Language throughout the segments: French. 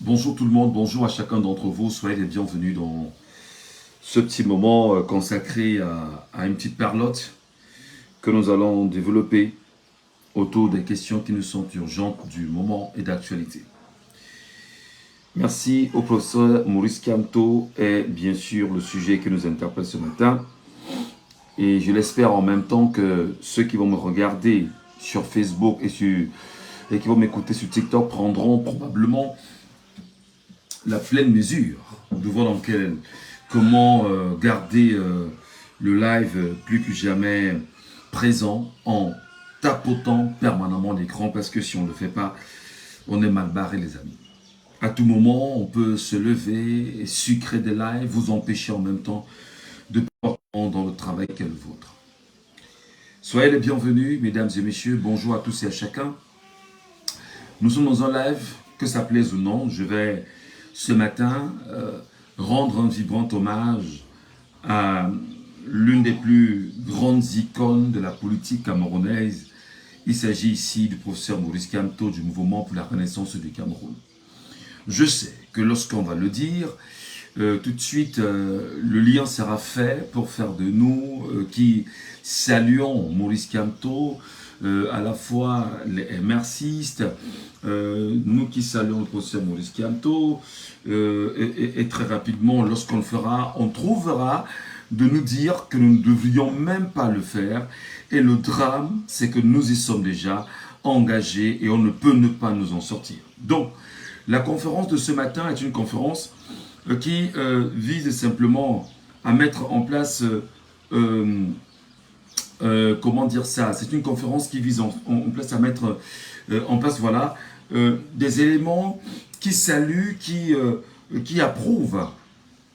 Bonjour tout le monde, bonjour à chacun d'entre vous, soyez les bienvenus dans ce petit moment consacré à une petite parlotte que nous allons développer autour des questions qui nous sont urgentes du moment et d'actualité. Merci au professeur Maurice Kamto et bien sûr le sujet qui nous interpelle ce matin. Et je l'espère en même temps que ceux qui vont me regarder sur Facebook et qui vont m'écouter sur TikTok prendront probablement la pleine mesure de voir comment garder le live plus que jamais présent en tapotant permanemment l'écran, parce que si on ne le fait pas, on est mal barré les amis. À tout moment, on peut se lever et sucrer des lives, vous empêcher en même temps de porter dans le travail qu'est le vôtre. Soyez les bienvenus, mesdames et messieurs, bonjour à tous et à chacun. Nous sommes dans un live, que ça plaise ou non, je vais ce matin rendre un vibrant hommage à l'une des plus grandes icônes de la politique camerounaise. Il s'agit ici du professeur Maurice Kamto du Mouvement pour la Renaissance du Cameroun. Je sais que lorsqu'on va le dire, tout de suite, le lien sera fait pour faire de nous qui saluons Maurice Kamto, à la fois les MRCistes, nous qui saluons le professeur Maurice Kamto, et très rapidement, lorsqu'on le fera, on trouvera de nous dire que nous ne devrions même pas le faire. Et le drame, c'est que nous y sommes déjà engagés et on ne peut ne pas nous en sortir. Donc, la conférence de ce matin est une conférence qui vise simplement à mettre en place, comment dire ça, c'est une conférence qui vise en place à mettre en place, voilà, des éléments qui saluent, qui approuvent,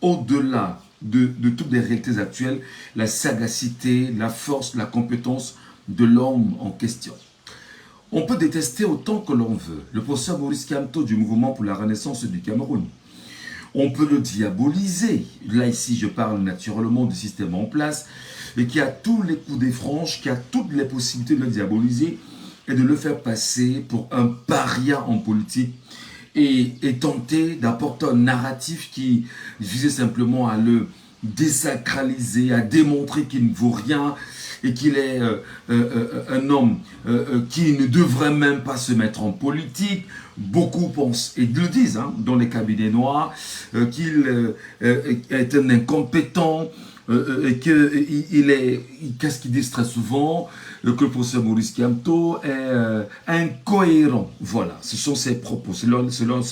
au-delà de toutes les réalités actuelles, la sagacité, la force, la compétence de l'homme en question. On peut détester autant que l'on veut le professeur Maurice Kamto du Mouvement pour la Renaissance du Cameroun. On peut le diaboliser. Là, ici, je parle naturellement du système en place et qui a tous les coups des franches, qui a toutes les possibilités de le diaboliser et de le faire passer pour un paria en politique et tenter d'apporter un narratif qui visait simplement à le désacraliser, à démontrer qu'il ne vaut rien et qu'il est un homme qui ne devrait même pas se mettre en politique. Beaucoup pensent, et le disent dans les cabinets noirs, qu'il est un incompétent, et qu'est-ce qu'ils disent très souvent, que le professeur Maurice Kamto est incohérent. Voilà, ce sont ses propos, ce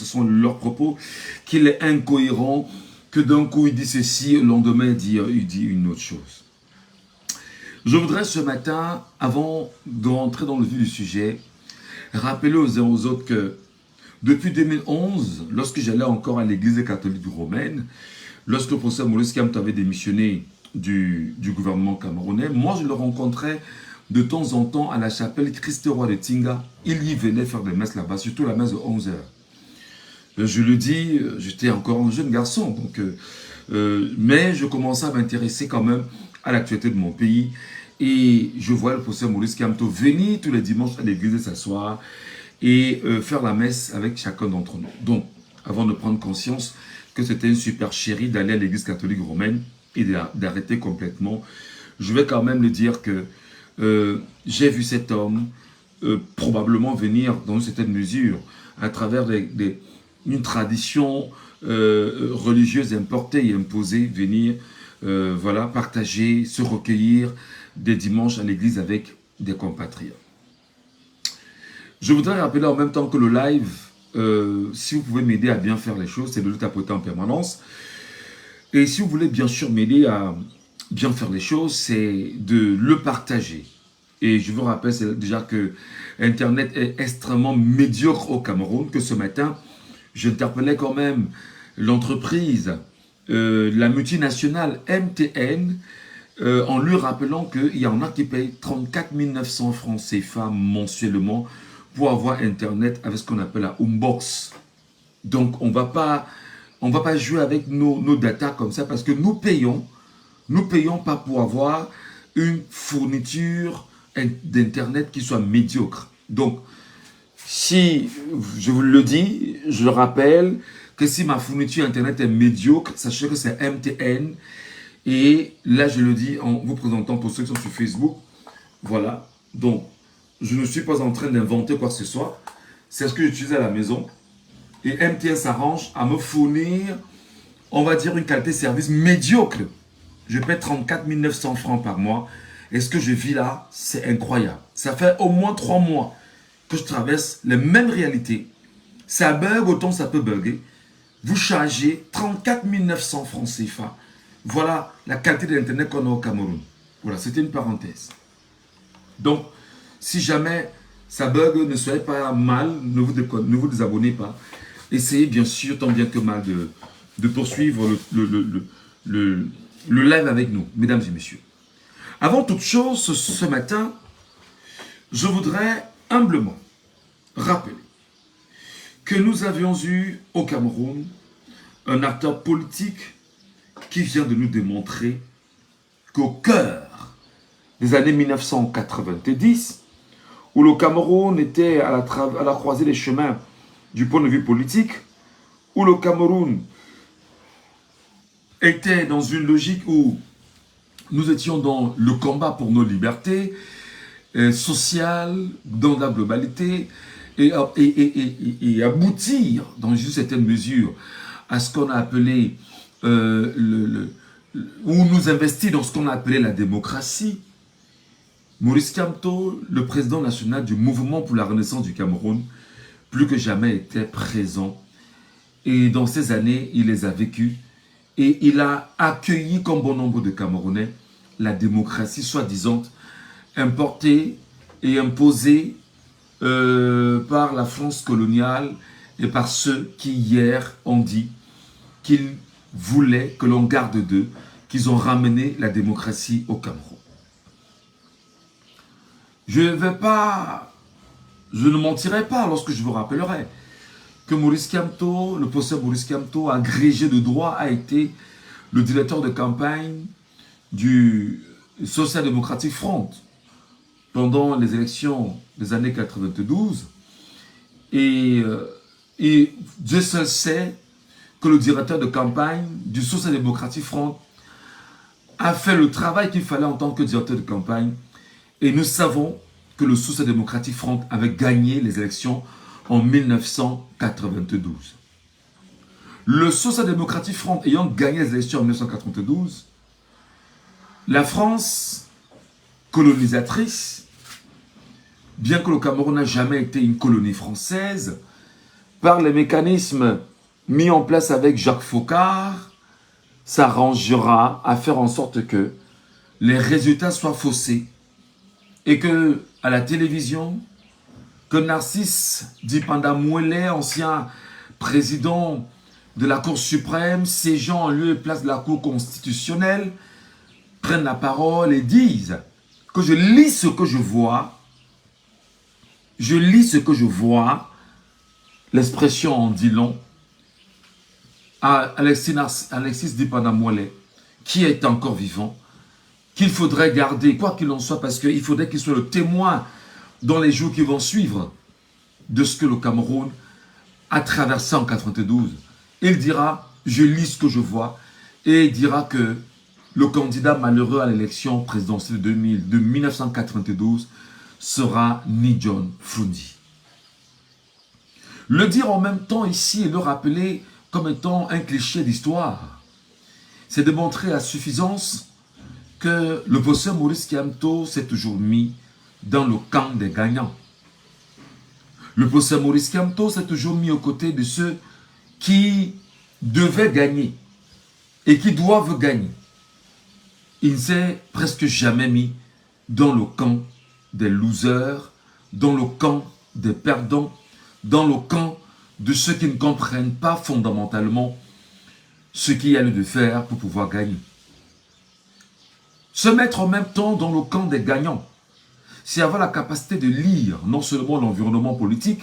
sont leurs propos, qu'il est incohérent, que d'un coup il dit ceci, le lendemain il dit une autre chose. Je voudrais ce matin, avant de rentrer dans le vif du sujet, rappeler aux uns aux autres que depuis 2011, lorsque j'allais encore à l'église catholique romaine, lorsque le professeur Maurice Kamto avait démissionné du gouvernement camerounais, moi je le rencontrais de temps en temps à la chapelle Christ-Roi de Tinga. Il y venait faire des messes là-bas, surtout la messe de 11h. Je le dis, j'étais encore un jeune garçon, donc, mais je commençais à m'intéresser quand même à l'actualité de mon pays. Et je vois le professeur Maurice Kamto venir tous les dimanches à l'église s'asseoir et faire la messe avec chacun d'entre nous. Donc, avant de prendre conscience que c'était une super chérie d'aller à l'église catholique romaine et d'arrêter complètement, je vais quand même le dire que j'ai vu cet homme probablement venir dans une certaine mesure à travers une tradition religieuse importée et imposée, venir voilà, partager, se recueillir des dimanches à l'église avec des compatriotes. Je voudrais rappeler en même temps que le live, si vous pouvez m'aider à bien faire les choses, c'est de le tapoter en permanence. Et si vous voulez bien sûr m'aider à bien faire les choses, c'est de le partager. Et je vous rappelle déjà que Internet est extrêmement médiocre au Cameroun, que ce matin, j'interpellais quand même l'entreprise, la multinationale MTN, en lui rappelant qu'il y en a qui payent 34 900 francs CFA mensuellement pour avoir Internet avec ce qu'on appelle la Homebox. Donc, on ne va pas jouer avec nos datas comme ça parce que nous payons pas pour avoir une fourniture d'Internet qui soit médiocre. Donc, si, je vous le dis, je le rappelle, que si ma fourniture Internet est médiocre, sachez que c'est MTN. Et là, je le dis en vous présentant pour ceux qui sont sur Facebook. Voilà. Donc, je ne suis pas en train d'inventer quoi que ce soit. C'est ce que j'utilise à la maison. Et MTN s'arrange à me fournir, on va dire, une qualité-service médiocre. Je paie 34 900 francs par mois. Et ce que je vis là, c'est incroyable. Ça fait au moins 3 mois que je traverse les mêmes réalités. Ça bug autant ça peut bugger. Vous chargez 34 900 francs CFA. Voilà la qualité de l'Internet qu'on a au Cameroun. Voilà, c'était une parenthèse. Donc, si jamais ça bug, ne soyez pas mal, ne vous désabonnez pas. Essayez bien sûr, tant bien que mal, de poursuivre le live avec nous, mesdames et messieurs. Avant toute chose, ce matin, je voudrais humblement rappeler que nous avions eu au Cameroun un acteur politique qui vient de nous démontrer qu'au cœur des années 1990, où le Cameroun était à la croisée des chemins du point de vue politique, où le Cameroun était dans une logique où nous étions dans le combat pour nos libertés sociales, dans la globalité, et aboutir dans une certaine mesure à ce qu'on a appelé, où nous investir dans ce qu'on a appelé la démocratie. Maurice Kamto, le président national du mouvement pour la renaissance du Cameroun, plus que jamais était présent. Et dans ces années, il les a vécues. Et il a accueilli, comme bon nombre de Camerounais, la démocratie soi-disant importée et imposée par la France coloniale et par ceux qui hier ont dit qu'ils voulaient que l'on garde d'eux, qu'ils ont ramené la démocratie au Cameroun. Je ne mentirai pas lorsque je vous rappellerai que Maurice Kamto, le professeur Maurice Kamto, agrégé de droit, a été le directeur de campagne du Social Democratic Front pendant les élections des années 92. Et Dieu seul sait que le directeur de campagne du Social Democratic Front a fait le travail qu'il fallait en tant que directeur de campagne. Et nous savons que le Social Democratic Front avait gagné les élections en 1992. Le Social Democratic Front ayant gagné les élections en 1992, la France colonisatrice, bien que le Cameroun n'a jamais été une colonie française, par les mécanismes mis en place avec Jacques Foccart, s'arrangera à faire en sorte que les résultats soient faussés et que à la télévision, que Narcisse Dipanda Mouelé, ancien président de la Cour suprême, siégeant en lieu et place de la Cour constitutionnelle, prennent la parole et disent que je lis ce que je vois, l'expression en dit long, à Alexis Dipanda Mouelé, qui est encore vivant, qu'il faudrait garder, quoi qu'il en soit, parce qu'il faudrait qu'il soit le témoin dans les jours qui vont suivre de ce que le Cameroun a traversé en 92. Il dira, je lis ce que je vois, et il dira que le candidat malheureux à l'élection présidentielle de 1992 sera Ni John Fundi. Le dire en même temps ici et le rappeler comme étant un cliché d'histoire, c'est de montrer à suffisance que le professeur Maurice Kamto s'est toujours mis dans le camp des gagnants. Le professeur Maurice Kamto s'est toujours mis aux côtés de ceux qui devaient gagner et qui doivent gagner. Il ne s'est presque jamais mis dans le camp des losers, dans le camp des perdants, dans le camp de ceux qui ne comprennent pas fondamentalement ce qu'il y a lieu de faire pour pouvoir gagner. Se mettre en même temps dans le camp des gagnants, c'est avoir la capacité de lire non seulement l'environnement politique,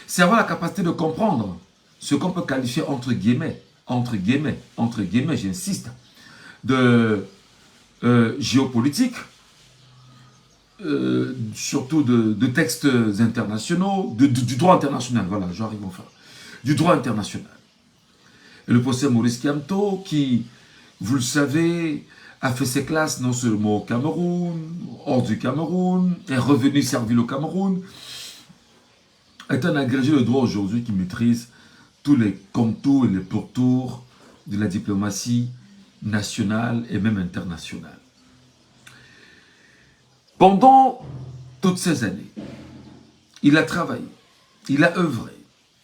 c'est avoir la capacité de comprendre ce qu'on peut qualifier entre guillemets, j'insiste, de géopolitique, surtout de textes internationaux, du droit international, voilà, j'arrive enfin, du droit international. Et le professeur Maurice Kamto, qui, vous le savez, a fait ses classes non seulement au Cameroun, hors du Cameroun, est revenu servir le Cameroun, est un agrégé de droit aujourd'hui qui maîtrise tous les contours et les pourtours de la diplomatie nationale et même internationale. Pendant toutes ces années, il a travaillé, il a œuvré,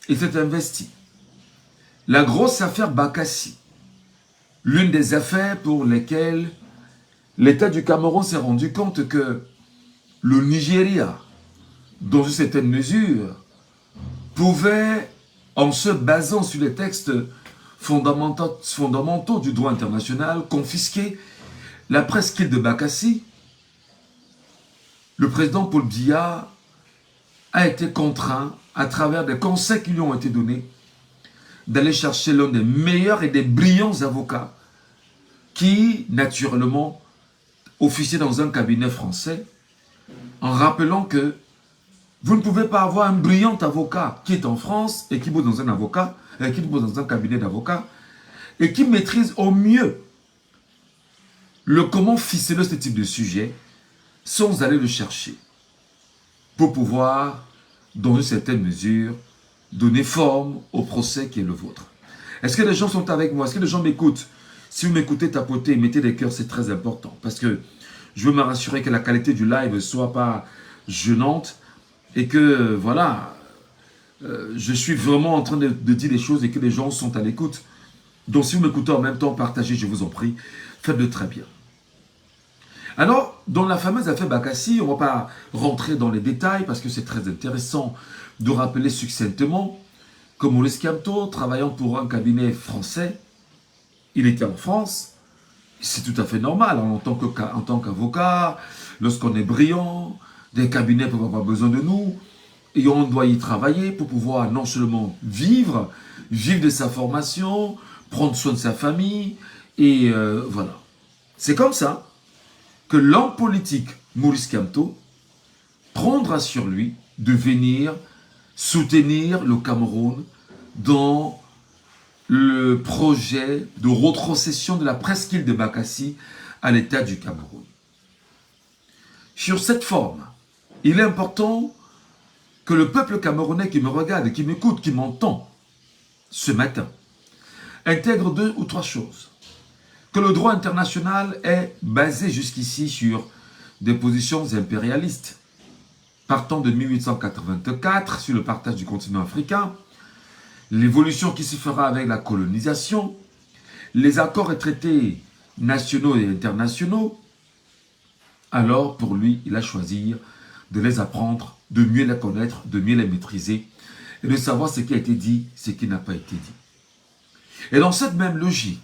il s'est investi. La grosse affaire Bakassi, l'une des affaires pour lesquelles l'État du Cameroun s'est rendu compte que le Nigeria, dans une certaine mesure, pouvait, en se basant sur les textes fondamentaux du droit international, confisquer la presqu'île de Bakassi. Le président Paul Biya a été contraint, à travers des conseils qui lui ont été donnés, d'aller chercher l'un des meilleurs et des brillants avocats qui, naturellement, officiait dans un cabinet français, en rappelant que vous ne pouvez pas avoir un brillant avocat qui est en France et qui bosse dans un cabinet d'avocats et qui maîtrise au mieux le comment ficeler ce type de sujet sans aller le chercher pour pouvoir, dans une certaine mesure, donner forme au procès qui est le vôtre. Est-ce que les gens sont avec moi? Est-ce que les gens m'écoutent? Si vous m'écoutez tapoter, mettez des cœurs, c'est très important. Parce que je veux me rassurer que la qualité du live ne soit pas gênante et que, voilà, je suis vraiment en train de dire des choses et que les gens sont à l'écoute. Donc si vous m'écoutez en même temps, partagez, je vous en prie. Faites-le très bien. Alors, dans la fameuse affaire Bakassi, on ne va pas rentrer dans les détails parce que c'est très intéressant de rappeler succinctement que Maurice Kamto, travaillant pour un cabinet français, il était en France, c'est tout à fait normal, en tant qu'avocat, lorsqu'on est brillant, des cabinets peuvent avoir besoin de nous, et on doit y travailler pour pouvoir non seulement vivre de sa formation, prendre soin de sa famille, et voilà. C'est comme ça que l'homme politique Maurice Kamto prendra sur lui de venir soutenir le Cameroun dans le projet de rétrocession de la presqu'île de Bakassi à l'État du Cameroun. Sur cette forme, il est important que le peuple camerounais qui me regarde, qui m'écoute, qui m'entend ce matin, intègre 2 ou 3 choses. Que le droit international est basé jusqu'ici sur des positions impérialistes. Partant de 1884 sur le partage du continent africain, l'évolution qui se fera avec la colonisation, les accords et traités nationaux et internationaux, alors pour lui, il a choisi de les apprendre, de mieux les connaître, de mieux les maîtriser et de savoir ce qui a été dit, ce qui n'a pas été dit. Et dans cette même logique,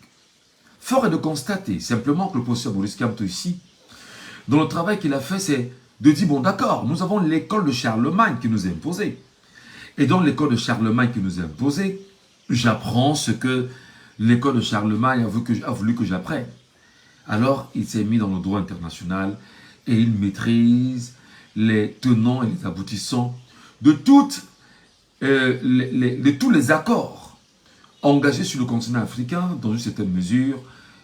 fort est de constater simplement que le professeur Maurice Kamto ici, dans le travail qu'il a fait, c'est de dire, bon d'accord, nous avons l'école de Charlemagne qui nous est imposée. Et dans l'école de Charlemagne qui nous est imposée, j'apprends ce que l'école de Charlemagne a voulu que j'apprenne. Alors, il s'est mis dans le droit international et il maîtrise les tenants et les aboutissants de tous les accords engagés sur le continent africain, dans une certaine mesure,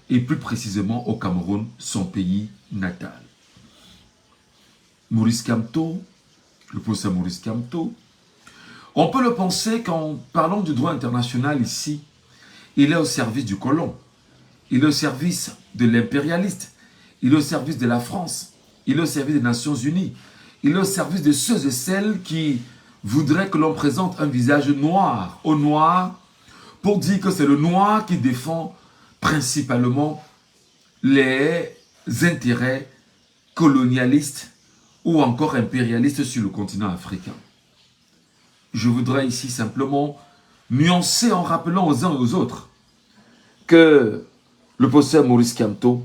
et plus précisément au Cameroun, son pays natal. Maurice Kamto, le professeur Maurice Kamto, on peut le penser qu'en parlant du droit international ici, il est au service du colon, il est au service de l'impérialiste, il est au service de la France, il est au service des Nations Unies, il est au service de ceux et celles qui voudraient que l'on présente un visage noir au noir pour dire que c'est le noir qui défend principalement les intérêts colonialistes ou encore impérialistes sur le continent africain. Je voudrais ici simplement nuancer en rappelant aux uns et aux autres que le professeur Maurice Kamto,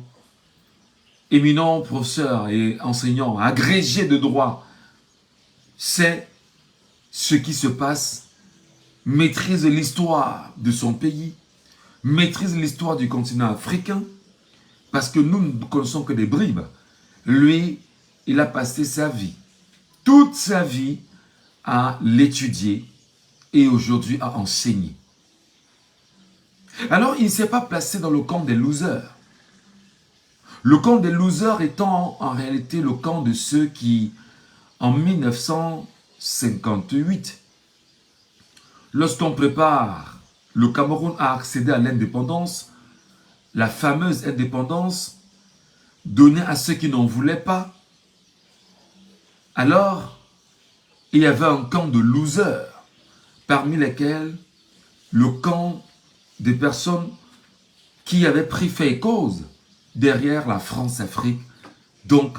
éminent professeur et enseignant agrégé de droit, sait ce qui se passe, maîtrise l'histoire de son pays, maîtrise l'histoire du continent africain, parce que nous ne connaissons que des bribes. Lui, il a passé sa vie, toute sa vie, à l'étudier et aujourd'hui à enseigner. Alors, il ne s'est pas placé dans le camp des losers. Le camp des losers étant en réalité le camp de ceux qui, en 1958, lorsqu'on prépare le Cameroun à accéder à l'indépendance, la fameuse indépendance donnée à ceux qui n'en voulaient pas, alors il y avait un camp de losers, parmi lesquels le camp des personnes qui avaient pris fait et cause derrière la France-Afrique. Donc,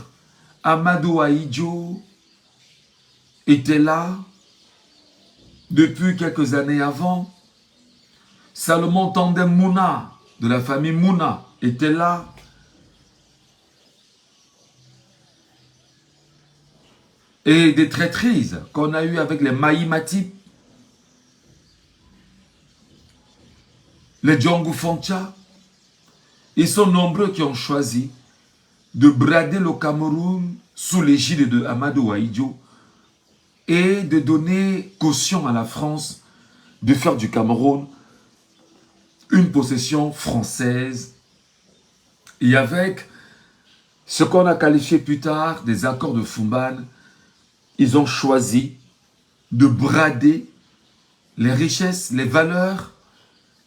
Amadou Ahidjo était là depuis quelques années avant. Salomon Tandem Mouna, de la famille Mouna, était là. Et des traîtrises qu'on a eues avec les Maïmatip, les Django Foncha. Ils sont nombreux qui ont choisi de brader le Cameroun sous l'égide de Amadou Ahidjo et de donner caution à la France de faire du Cameroun une possession française. Et avec ce qu'on a qualifié plus tard des accords de Fumban, ils ont choisi de brader les richesses, les valeurs,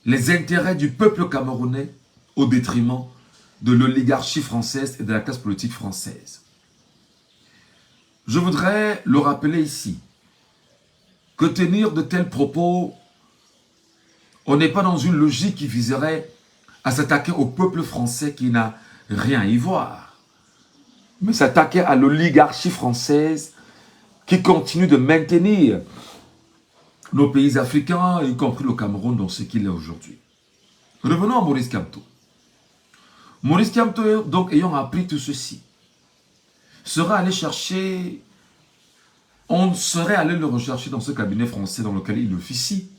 les intérêts du peuple camerounais au détriment de l'oligarchie française et de la classe politique française. Je voudrais le rappeler ici, que tenir de tels propos, on n'est pas dans une logique qui viserait à s'attaquer au peuple français qui n'a rien à y voir, mais s'attaquer à l'oligarchie française qui continue de maintenir nos pays africains, y compris le Cameroun, dans ce qu'il est aujourd'hui. Revenons à Maurice Kamto. Maurice Kamto, donc, ayant appris tout ceci, sera allé chercher, on serait allé le rechercher dans ce cabinet français dans lequel il officie,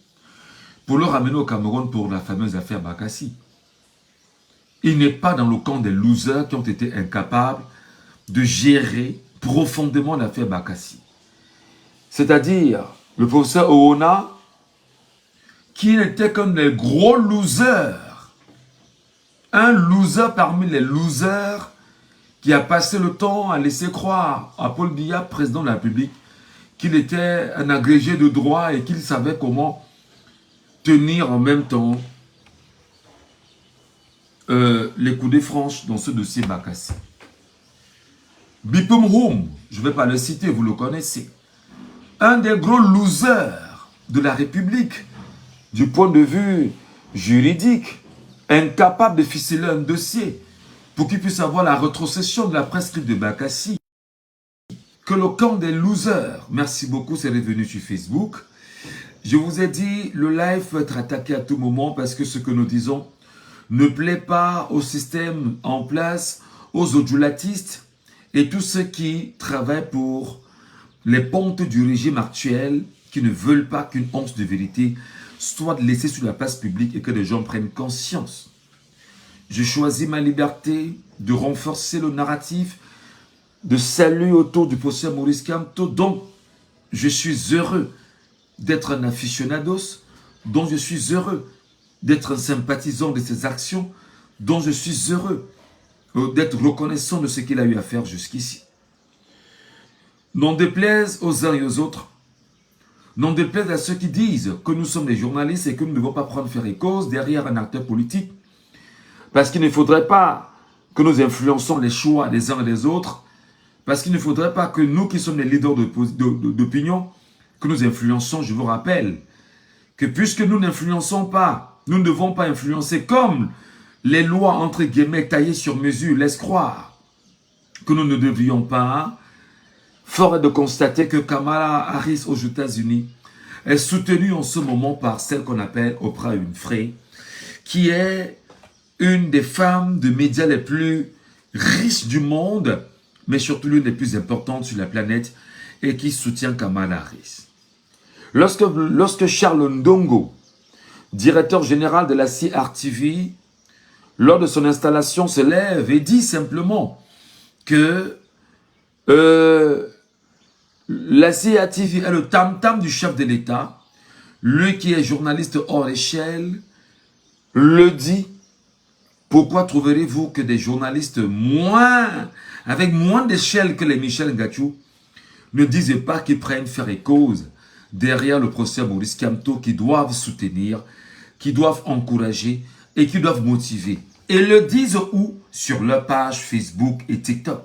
pour le ramener au Cameroun pour la fameuse affaire Bakassi. Il n'est pas dans le camp des losers qui ont été incapables de gérer profondément l'affaire Bakassi. C'est-à-dire le professeur Oona, qui n'était qu'un des gros losers, un loser parmi les losers qui a passé le temps à laisser croire à Paul Biya, président de la République, qu'il était un agrégé de droit et qu'il savait comment tenir en même temps les coudées franches dans ce dossier Bakassi. Bipum Houm, je ne vais pas le citer, vous le connaissez. Un des gros losers de la République, du point de vue juridique, incapable de ficeler un dossier pour qu'il puisse avoir la rétrocession de la prescrite de Bakassi. Que le camp des losers, merci beaucoup, c'est revenu sur Facebook. Je vous ai dit, le live peut être attaqué à tout moment parce que ce que nous disons ne plaît pas au système en place, aux odulatistes et tous ceux qui travaillent pour les pontes du régime actuel qui ne veulent pas qu'une once de vérité soit laissée sur la place publique et que les gens prennent conscience. J'ai choisi ma liberté de renforcer le narratif, de saluer autour du professeur Maurice Kamto, donc je suis heureux d'être un aficionados, dont je suis heureux d'être un sympathisant de ses actions, dont je suis heureux d'être reconnaissant de ce qu'il a eu à faire jusqu'ici. N'en déplaise aux uns et aux autres, n'en déplaise à ceux qui disent que nous sommes des journalistes et que nous ne devons pas prendre faire et cause derrière un acteur politique, parce qu'il ne faudrait pas que nous influençons les choix des uns et des autres, parce qu'il ne faudrait pas que nous qui sommes les leaders d'opinion, que nous influençons, je vous rappelle, que puisque nous n'influençons pas, nous ne devons pas influencer comme les lois, entre guillemets, taillées sur mesure laissent croire que nous ne devrions pas. Fort est de constater que Kamala Harris aux États-Unis est soutenue en ce moment par celle qu'on appelle Oprah Winfrey, qui est une des femmes de médias les plus riches du monde, mais surtout l'une des plus importantes sur la planète, et qui soutient Kamala Harris. Lorsque Charles Ndongo, directeur général de la CRTV, lors de son installation, se lève et dit simplement que la CRTV est le tam-tam du chef de l'État, lui qui est journaliste hors échelle, le dit. Pourquoi trouverez-vous que des journalistes avec moins d'échelle que les Michel Ngatou ne disent pas qu'ils prennent faire et cause derrière le professeur Maurice Kamto, qui doivent soutenir, qui doivent encourager et qui doivent motiver. Et le disent où? Sur leur page Facebook et TikTok.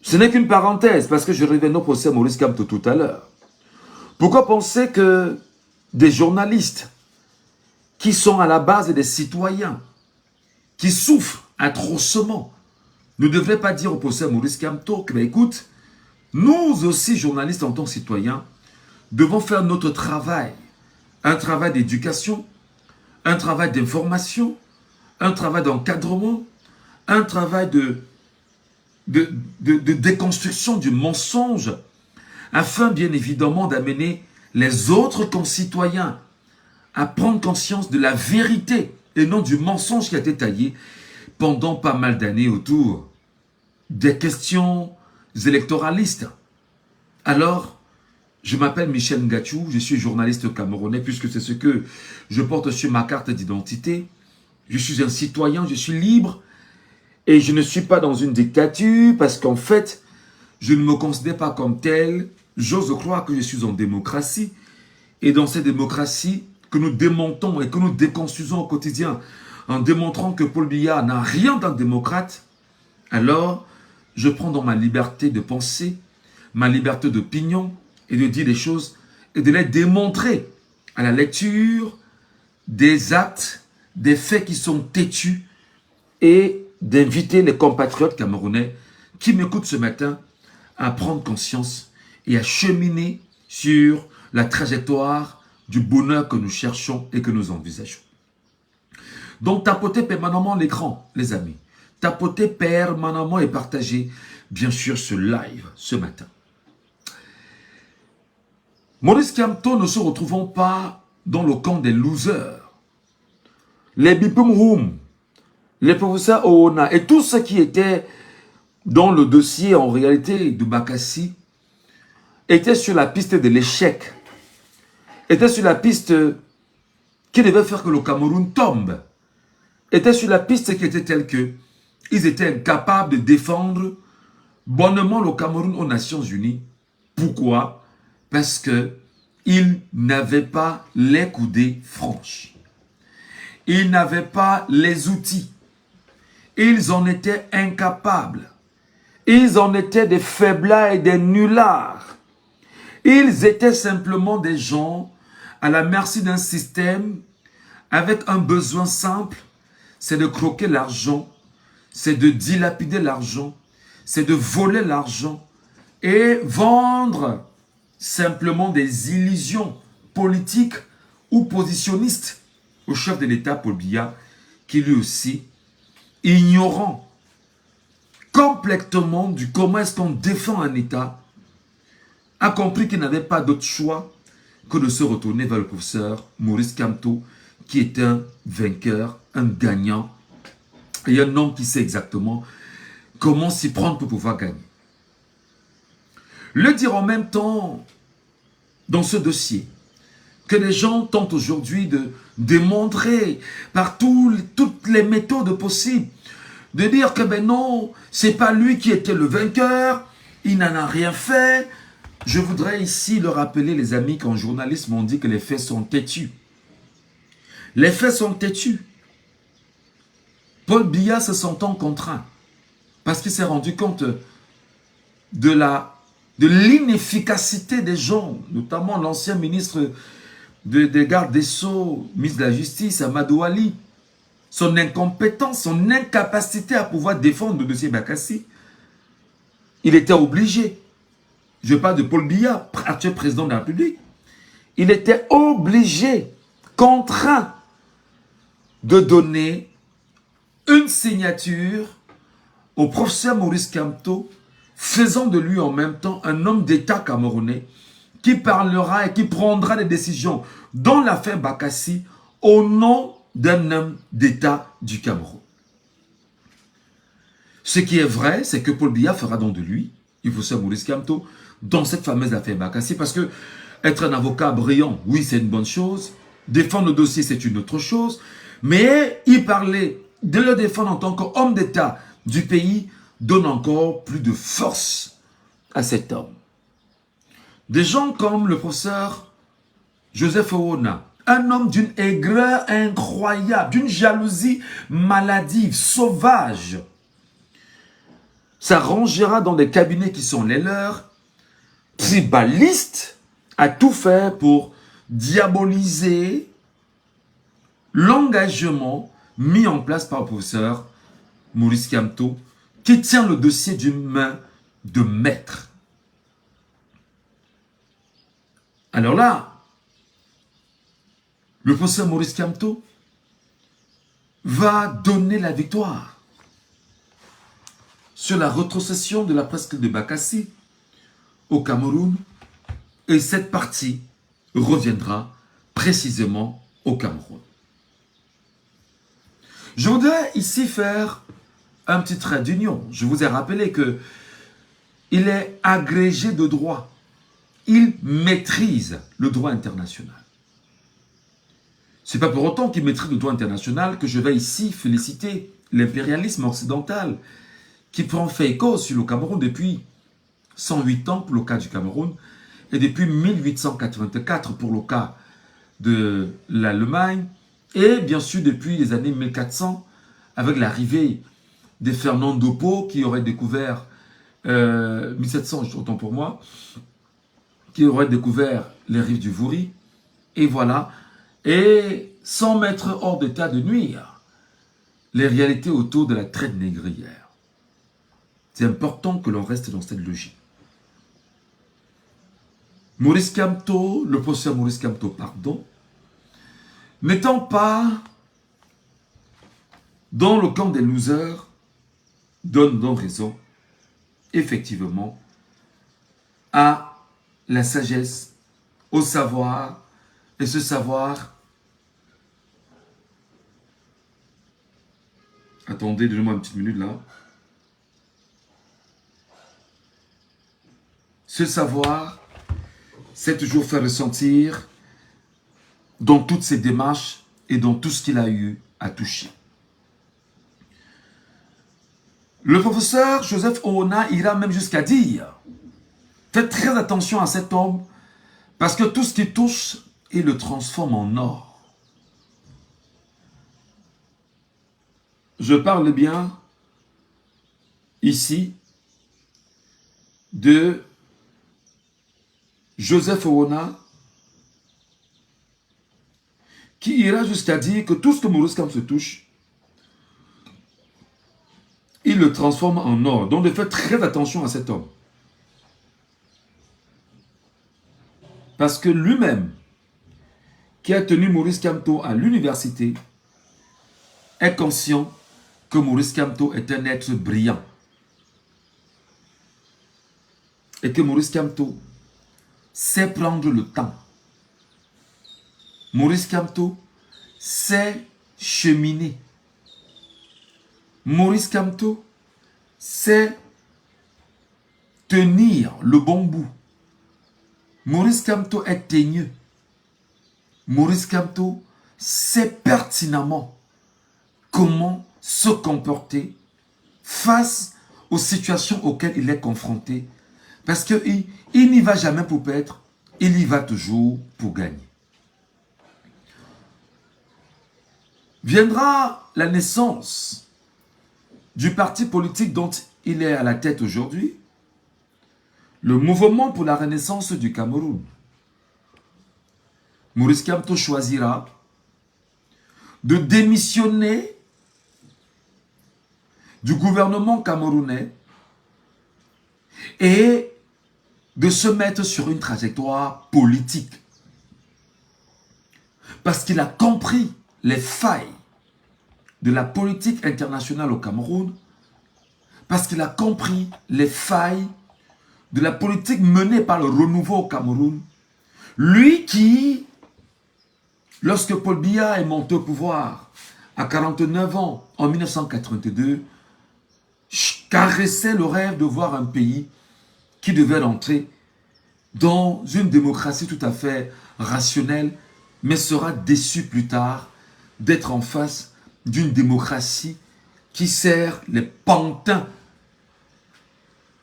Ce n'est qu'une parenthèse, parce que je reviens au professeur Maurice Kamto tout à l'heure. Pourquoi penser que des journalistes qui sont à la base des citoyens, qui souffrent atrocement, ne devraient pas dire au professeur Maurice Kamto que, ben, écoute, nous aussi, journalistes en tant que citoyens, devons faire notre travail. Un travail d'éducation, un travail d'information, un travail d'encadrement, un travail de déconstruction du mensonge, afin bien évidemment d'amener les autres concitoyens à prendre conscience de la vérité et non du mensonge qui a été taillé pendant pas mal d'années autour des questions électoralistes. Alors, je m'appelle Michel Ngatou, je suis journaliste camerounais puisque c'est ce que je porte sur ma carte d'identité. Je suis un citoyen, je suis libre et je ne suis pas dans une dictature parce qu'en fait, je ne me considère pas comme tel. J'ose croire que je suis en démocratie et dans cette démocratie que nous démontons et que nous déconstruisons au quotidien en démontrant que Paul Biya n'a rien d'un démocrate, alors je prends dans ma liberté de penser, ma liberté d'opinion et de dire des choses et de les démontrer à la lecture des actes, des faits qui sont têtus et d'inviter les compatriotes camerounais qui m'écoutent ce matin à prendre conscience et à cheminer sur la trajectoire du bonheur que nous cherchons et que nous envisageons. Donc, tapotez permanemment l'écran, les amis. Tapotez permanemment et partagez, bien sûr, ce live ce matin. Maurice Kamto ne se retrouvons pas dans le camp des losers. Les Bipum, les professeurs Oona et tous ceux qui étaient dans le dossier, en réalité, de Bakassi, étaient sur la piste de l'échec. Étaient sur la piste qui devait faire que le Cameroun tombe. Étaient sur la piste qui était telle que ils étaient incapables de défendre bonnement le Cameroun aux Nations Unies. Pourquoi? Parce qu'ils n'avaient pas les coudées franches. Ils n'avaient pas les outils. Ils en étaient incapables. Ils en étaient des faiblards et des nullards. Ils étaient simplement des gens à la merci d'un système avec un besoin simple, c'est de croquer l'argent, c'est de dilapider l'argent, c'est de voler l'argent et vendre simplement des illusions politiques ou positionnistes au chef de l'État, Paul Biya, qui lui aussi, ignorant complètement du comment est-ce qu'on défend un État, a compris qu'il n'avait pas d'autre choix que de se retourner vers le professeur Maurice Kamto, qui est un vainqueur, un gagnant, et un homme qui sait exactement comment s'y prendre pour pouvoir gagner. Le dire en même temps, dans ce dossier, que les gens tentent aujourd'hui de démontrer par toutes les méthodes possibles, de dire que ben non, c'est pas lui qui était le vainqueur, il n'en a rien fait. Je voudrais ici le rappeler, les amis, qu'en journalisme, on dit que les faits sont têtus. Les faits sont têtus. Paul Biya se sentant contraint, parce qu'il s'est rendu compte de l'inefficacité des gens, notamment l'ancien ministre des gardes des Sceaux, ministre de la Justice, Amadou Ali, son incompétence, son incapacité à pouvoir défendre le dossier Bakassi. Il était obligé, je parle de Paul Biya, actuel président de la République, il était obligé, contraint de donner une signature au professeur Maurice Kamto, faisant de lui en même temps un homme d'État camerounais qui parlera et qui prendra des décisions dans l'affaire Bakassi au nom d'un homme d'État du Cameroun. Ce qui est vrai, c'est que Paul Biya fera don de lui, il faut faire Maurice Kamto, dans cette fameuse affaire Bakassi, parce que être un avocat brillant, oui, c'est une bonne chose, défendre le dossier, c'est une autre chose, mais y parler, de le défendre en tant qu'homme d'État du pays, donne encore plus de force à cet homme. Des gens comme le professeur Joseph Owona, un homme d'une aigreur incroyable, d'une jalousie maladive, sauvage, s'arrangera dans des cabinets qui sont les leurs, tribalistes, à tout faire pour diaboliser l'engagement mis en place par le professeur Maurice Kamto, qui tient le dossier d'une main de maître. Alors là, le professeur Maurice Kamto va donner la victoire sur la rétrocession de la presqu'île de Bakassi au Cameroun, et cette partie reviendra précisément au Cameroun. Je voudrais ici faire un petit trait d'union. Je vous ai rappelé que il est agrégé de droit. Il maîtrise le droit international. Ce n'est pas pour autant qu'il maîtrise le droit international que je vais ici féliciter l'impérialisme occidental qui prend fait écho sur le Cameroun depuis 108 ans pour le cas du Cameroun et depuis 1884 pour le cas de l'Allemagne et bien sûr depuis les années 1400 avec l'arrivée des Fernando Po qui aurait découvert 1700, autant pour moi, qui aurait découvert les rives du Vouri, et voilà, et sans mettre hors d'état de nuire les réalités autour de la traite négrière. C'est important que l'on reste dans cette logique. Maurice Kamto, le professeur Maurice Kamto, pardon, n'étant pas dans le camp des losers, donne donc raison, effectivement, à la sagesse, au savoir, et ce savoir, attendez, donnez-moi une petite minute là, ce savoir, c'est toujours faire ressentir dans toutes ses démarches et dans tout ce qu'il a eu à toucher. Le professeur Joseph Owona ira même jusqu'à dire « Faites très attention à cet homme parce que tout ce qu'il touche, il le transforme en or. » Je parle bien ici de Joseph Owona qui ira jusqu'à dire que tout ce que Maurice Kamto se touche, il le transforme en or. Donc, de faire très attention à cet homme. Parce que lui-même, qui a tenu Maurice Kamto à l'université, est conscient que Maurice Kamto est un être brillant. Et que Maurice Kamto sait prendre le temps. Maurice Kamto sait cheminer. Maurice Kamto sait tenir le bon bout. Maurice Kamto est teigneux. Maurice Kamto sait pertinemment comment se comporter face aux situations auxquelles il est confronté. Parce qu'il n'y va jamais pour perdre, il y va toujours pour gagner. Viendra la naissance du parti politique dont il est à la tête aujourd'hui, le mouvement pour la renaissance du Cameroun, Maurice Kamto choisira de démissionner du gouvernement camerounais et de se mettre sur une trajectoire politique. Parce qu'il a compris les failles de la politique internationale au Cameroun, parce qu'il a compris les failles de la politique menée par le renouveau au Cameroun. Lui qui, lorsque Paul Biya est monté au pouvoir à 49 ans en 1982, caressait le rêve de voir un pays qui devait entrer dans une démocratie tout à fait rationnelle, mais sera déçu plus tard d'être en face d'une démocratie qui sert les pantins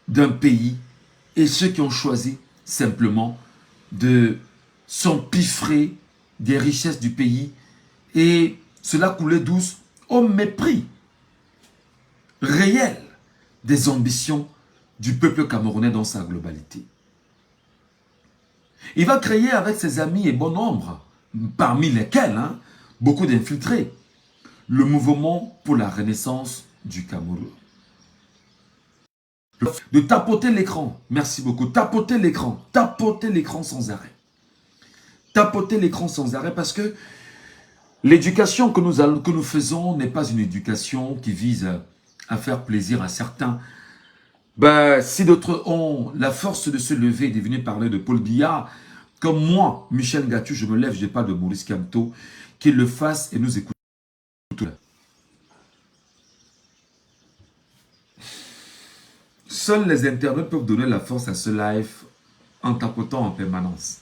d'un pays et ceux qui ont choisi simplement de s'empiffrer des richesses du pays, et cela coulait douce au mépris réel des ambitions du peuple camerounais dans sa globalité. Il va créer avec ses amis et bon nombre, parmi lesquels beaucoup d'infiltrés, le mouvement pour la renaissance du Cameroun. De tapoter l'écran, merci beaucoup, tapoter l'écran sans arrêt. Tapoter l'écran sans arrêt parce que l'éducation que nous faisons n'est pas une éducation qui vise à faire plaisir à certains. Ben, si d'autres ont la force de se lever et de venir parler de Paul Biya, comme moi, Michel Gatou, je me lève, je parle de Maurice Kamto, qu'il le fasse et nous écoutons. Seuls les internautes peuvent donner la force à ce live en tapotant en permanence.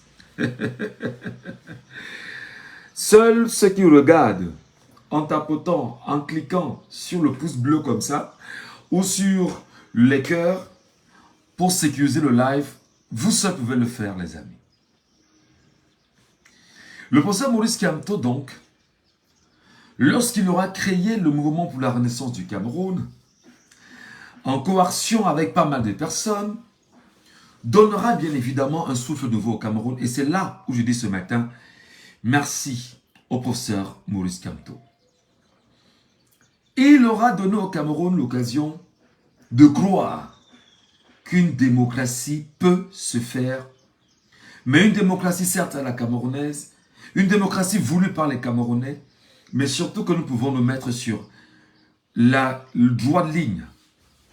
Seuls ceux qui regardent en tapotant, en cliquant sur le pouce bleu comme ça, ou sur les cœurs, pour sécuriser le live, vous seuls pouvez le faire, les amis. Le professeur Maurice Kamto, donc, lorsqu'il aura créé le mouvement pour la renaissance du Cameroun, en coercion avec pas mal de personnes, donnera bien évidemment un souffle nouveau au Cameroun. Et c'est là où je dis ce matin, merci au professeur Maurice Kamto. Il aura donné au Cameroun l'occasion de croire qu'une démocratie peut se faire, mais une démocratie certes à la camerounaise, une démocratie voulue par les Camerounais, mais surtout que nous pouvons nous mettre sur le droit de ligne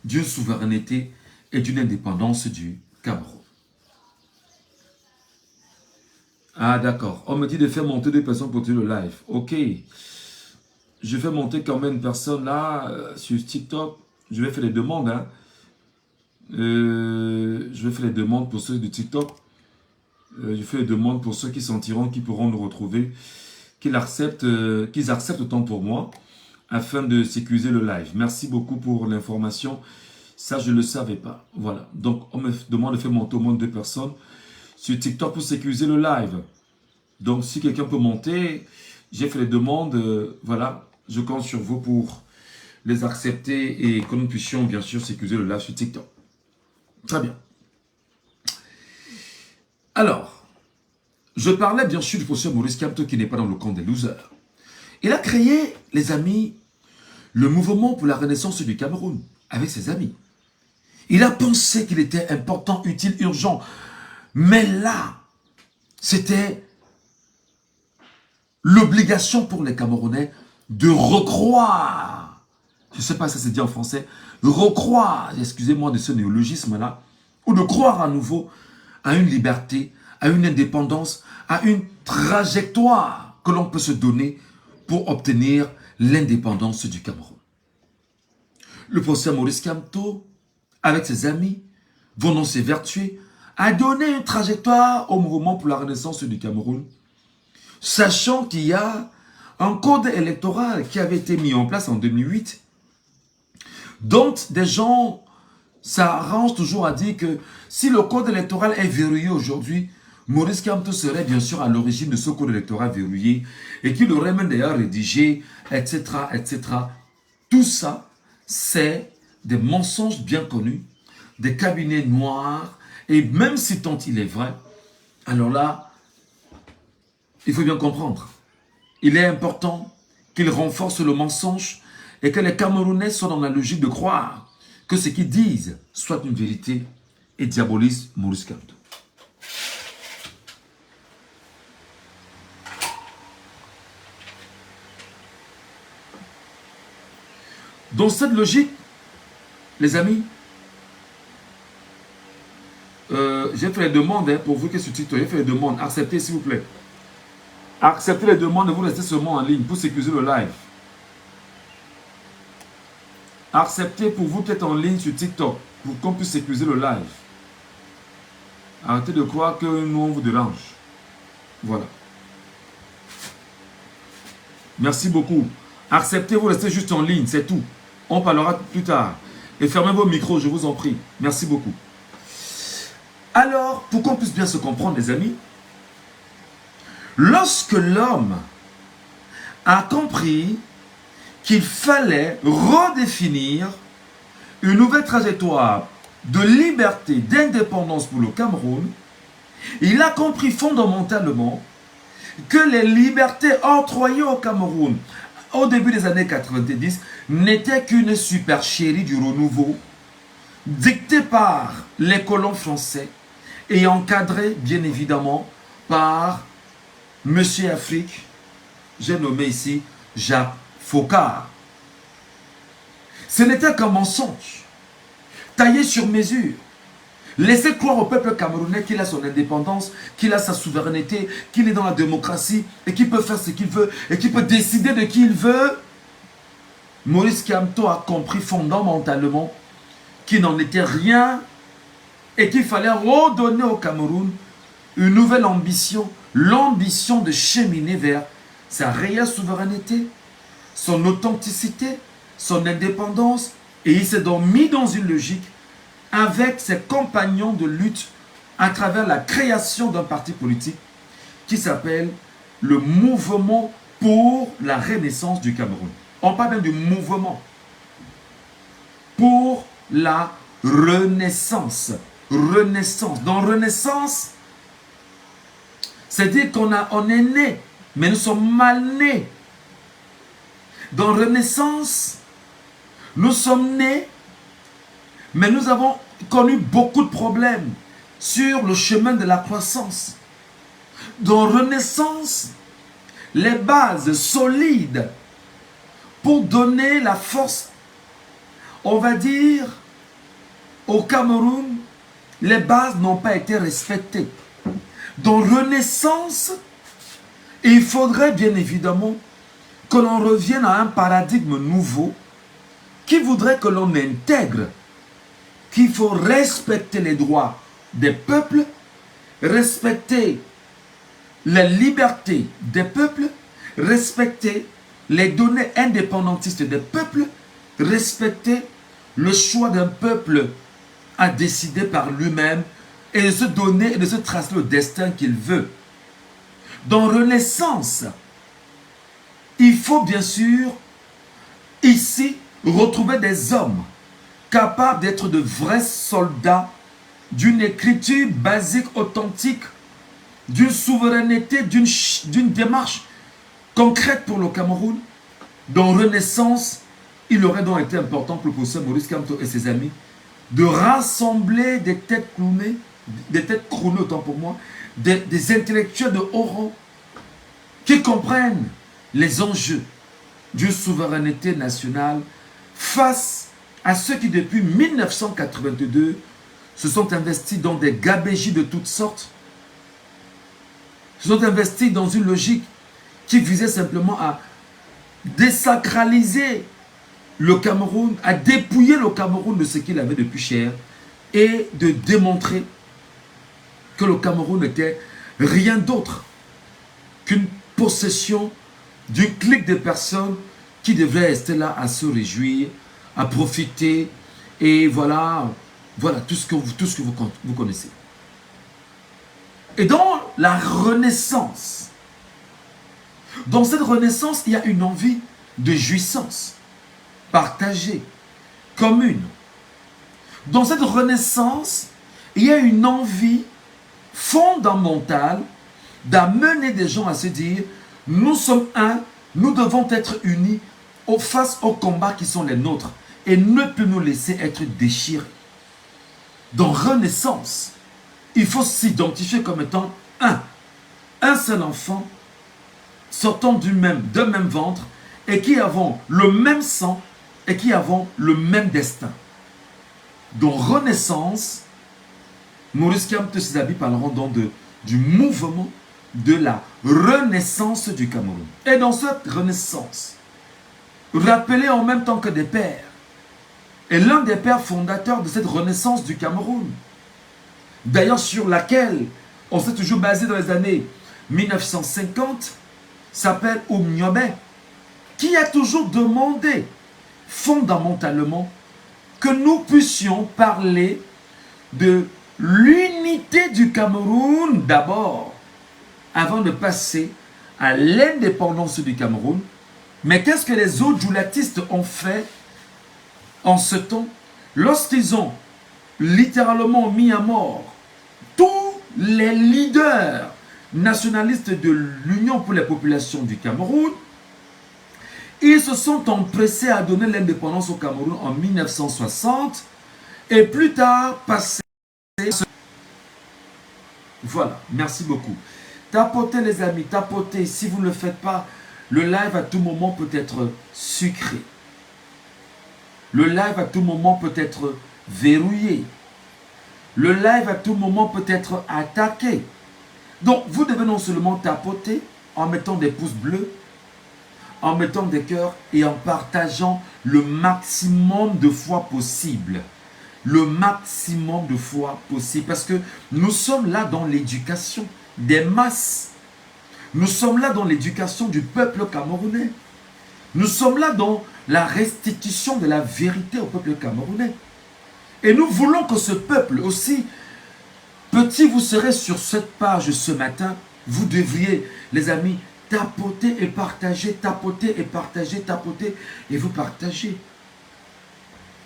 d'une souveraineté et d'une indépendance du Cameroun. Ah d'accord, on me dit de faire monter 2 personnes pour tuer le live. Ok, je fais monter quand même une personne là sur TikTok. Je vais faire les demandes. Je vais faire les demandes pour ceux de TikTok. Je fais les demandes pour ceux qui sentiront, qui pourront nous retrouver, qu'ils acceptent autant pour moi, afin de sécuriser le live. Merci beaucoup pour l'information. Ça, je ne le savais pas. Voilà. Donc, on me demande de faire monter au moins 2 personnes sur TikTok pour sécuriser le live. Donc, si quelqu'un peut monter, j'ai fait les demandes. Voilà. Je compte sur vous pour les accepter et que nous puissions, bien sûr, sécuriser le live sur TikTok. Très bien. Alors, je parlais bien sûr du professeur Maurice Kamto qui n'est pas dans le camp des losers. Il a créé, les amis, le mouvement pour la renaissance du Cameroun avec ses amis. Il a pensé qu'il était important, utile, urgent. Mais là, c'était l'obligation pour les Camerounais de recroire. Je ne sais pas si ça se dit en français. Recroire, excusez-moi de ce néologisme-là, ou de croire à nouveau à une liberté, à une indépendance, à une trajectoire que l'on peut se donner pour obtenir l'indépendance du Cameroun. Le professeur Maurice Kamto, avec ses amis, vont donc s'évertuer à donner une trajectoire au mouvement pour la renaissance du Cameroun, sachant qu'il y a un code électoral qui avait été mis en place en 2008, dont des gens s'arrangent toujours à dire que si le code électoral est verrouillé aujourd'hui, Maurice Kamto serait bien sûr à l'origine de ce code électoral verrouillé et qu'il aurait même d'ailleurs rédigé, etc., etc. Tout ça, c'est des mensonges bien connus, des cabinets noirs, et même si tant il est vrai, alors là, il faut bien comprendre. Il est important qu'il renforce le mensonge et que les Camerounais soient dans la logique de croire que ce qu'ils disent soit une vérité et diabolise Maurice Kamto. Dans cette logique, les amis, j'ai fait les demandes pour vous qui êtes sur TikTok. J'ai fait les demandes. Acceptez, s'il vous plaît. Acceptez les demandes et vous restez seulement en ligne pour sécuriser le live. Acceptez pour vous qui êtes en ligne sur TikTok pour qu'on puisse sécuriser le live. Arrêtez de croire que nous, on vous dérange. Voilà. Merci beaucoup. Acceptez, vous restez juste en ligne, c'est tout. On parlera plus tard. Et fermez vos micros, je vous en prie. Merci beaucoup. Alors, pour qu'on puisse bien se comprendre, les amis, lorsque l'homme a compris qu'il fallait redéfinir une nouvelle trajectoire de liberté, d'indépendance pour le Cameroun, il a compris fondamentalement que les libertés octroyées au Cameroun au début des années 90 n'étaient qu'une supercherie du renouveau dictée par les colons français et encadrée bien évidemment par Monsieur Afrique, j'ai nommé ici Jacques Foccart. Ce n'était qu'un mensonge, taillé sur mesure. Laissez croire au peuple camerounais qu'il a son indépendance, qu'il a sa souveraineté, qu'il est dans la démocratie et qu'il peut faire ce qu'il veut et qu'il peut décider de qui il veut. Maurice Kamto a compris fondamentalement qu'il n'en était rien et qu'il fallait redonner au Cameroun une nouvelle ambition, l'ambition de cheminer vers sa réelle souveraineté, son authenticité, son indépendance, et il s'est donc mis dans une logique avec ses compagnons de lutte à travers la création d'un parti politique qui s'appelle le Mouvement pour la Renaissance du Cameroun. On parle bien du mouvement pour la Renaissance. Renaissance. Dans Renaissance, c'est-à-dire on est né, mais nous sommes mal nés. Dans Renaissance, nous sommes nés, mais nous avons connu beaucoup de problèmes sur le chemin de la croissance. Dans Renaissance, les bases solides pour donner la force, on va dire, au Cameroun, les bases n'ont pas été respectées. Dans Renaissance, il faudrait bien évidemment que l'on revienne à un paradigme nouveau qui voudrait que l'on intègre qu'il faut respecter les droits des peuples, respecter la liberté des peuples, respecter les données indépendantistes des peuples, respecter le choix d'un peuple à décider par lui-même et de se donner et de se tracer le destin qu'il veut. Dans Renaissance, il faut bien sûr ici retrouver des hommes capables d'être de vrais soldats d'une écriture basique, authentique, d'une souveraineté, d'une démarche concrète pour le Cameroun. Dans Renaissance, il aurait donc été important pour le professeur Maurice Kamto et ses amis de rassembler des têtes couronnées, autant pour moi, des intellectuels de haut rang qui comprennent les enjeux d'une souveraineté nationale face à ceux qui, depuis 1982, se sont investis dans des gabégies de toutes sortes, se sont investis dans une logique qui visait simplement à désacraliser le Cameroun, à dépouiller le Cameroun de ce qu'il avait de plus cher et de démontrer que le Cameroun n'était rien d'autre qu'une possession d'une clique de personnes qui devraient rester là à se réjouir, à profiter, et voilà tout ce que vous connaissez. Et dans la Renaissance, dans cette Renaissance, il y a une envie de jouissance, partagée, commune. Dans cette renaissance, il y a une envie fondamentale d'amener des gens à se dire, nous sommes un, nous devons être unis face aux combats qui sont les nôtres et ne plus nous laisser être déchirés. Dans Renaissance, il faut s'identifier comme étant un seul enfant sortant d'un même ventre et qui avons le même sang et qui avons le même destin. Dans Renaissance, Maurice Kamto Sizabi parleront donc du mouvement de la renaissance du Cameroun. Et dans cette renaissance, rappelez en même temps que des pères, et l'un des pères fondateurs de cette renaissance du Cameroun, d'ailleurs sur laquelle on s'est toujours basé dans les années 1950, s'appelle Oumniobé, qui a toujours demandé fondamentalement que nous puissions parler de l'unité du Cameroun d'abord, avant de passer à l'indépendance du Cameroun. Mais qu'est-ce que les autres joulatistes ont fait en ce temps, lorsqu'ils ont littéralement mis à mort tous les leaders nationalistes de l'Union pour les populations du Cameroun? Ils se sont empressés à donner l'indépendance au Cameroun en 1960 et plus tard passer. Voilà, merci beaucoup. Tapotez les amis, tapotez. Si vous ne le faites pas, le live à tout moment peut être sucré. Le live à tout moment peut être verrouillé. Le live à tout moment peut être attaqué. Donc, vous devez non seulement tapoter en mettant des pouces bleus, en mettant des cœurs et en partageant le maximum de fois possible. Le maximum de fois possible. Parce que nous sommes là dans l'éducation des masses. Nous sommes là dans l'éducation du peuple camerounais. Nous sommes là dans la restitution de la vérité au peuple camerounais. Et nous voulons que ce peuple aussi, petit vous serez sur cette page ce matin, vous devriez, les amis, tapoter et partager, tapoter et partager, tapoter et vous partagez.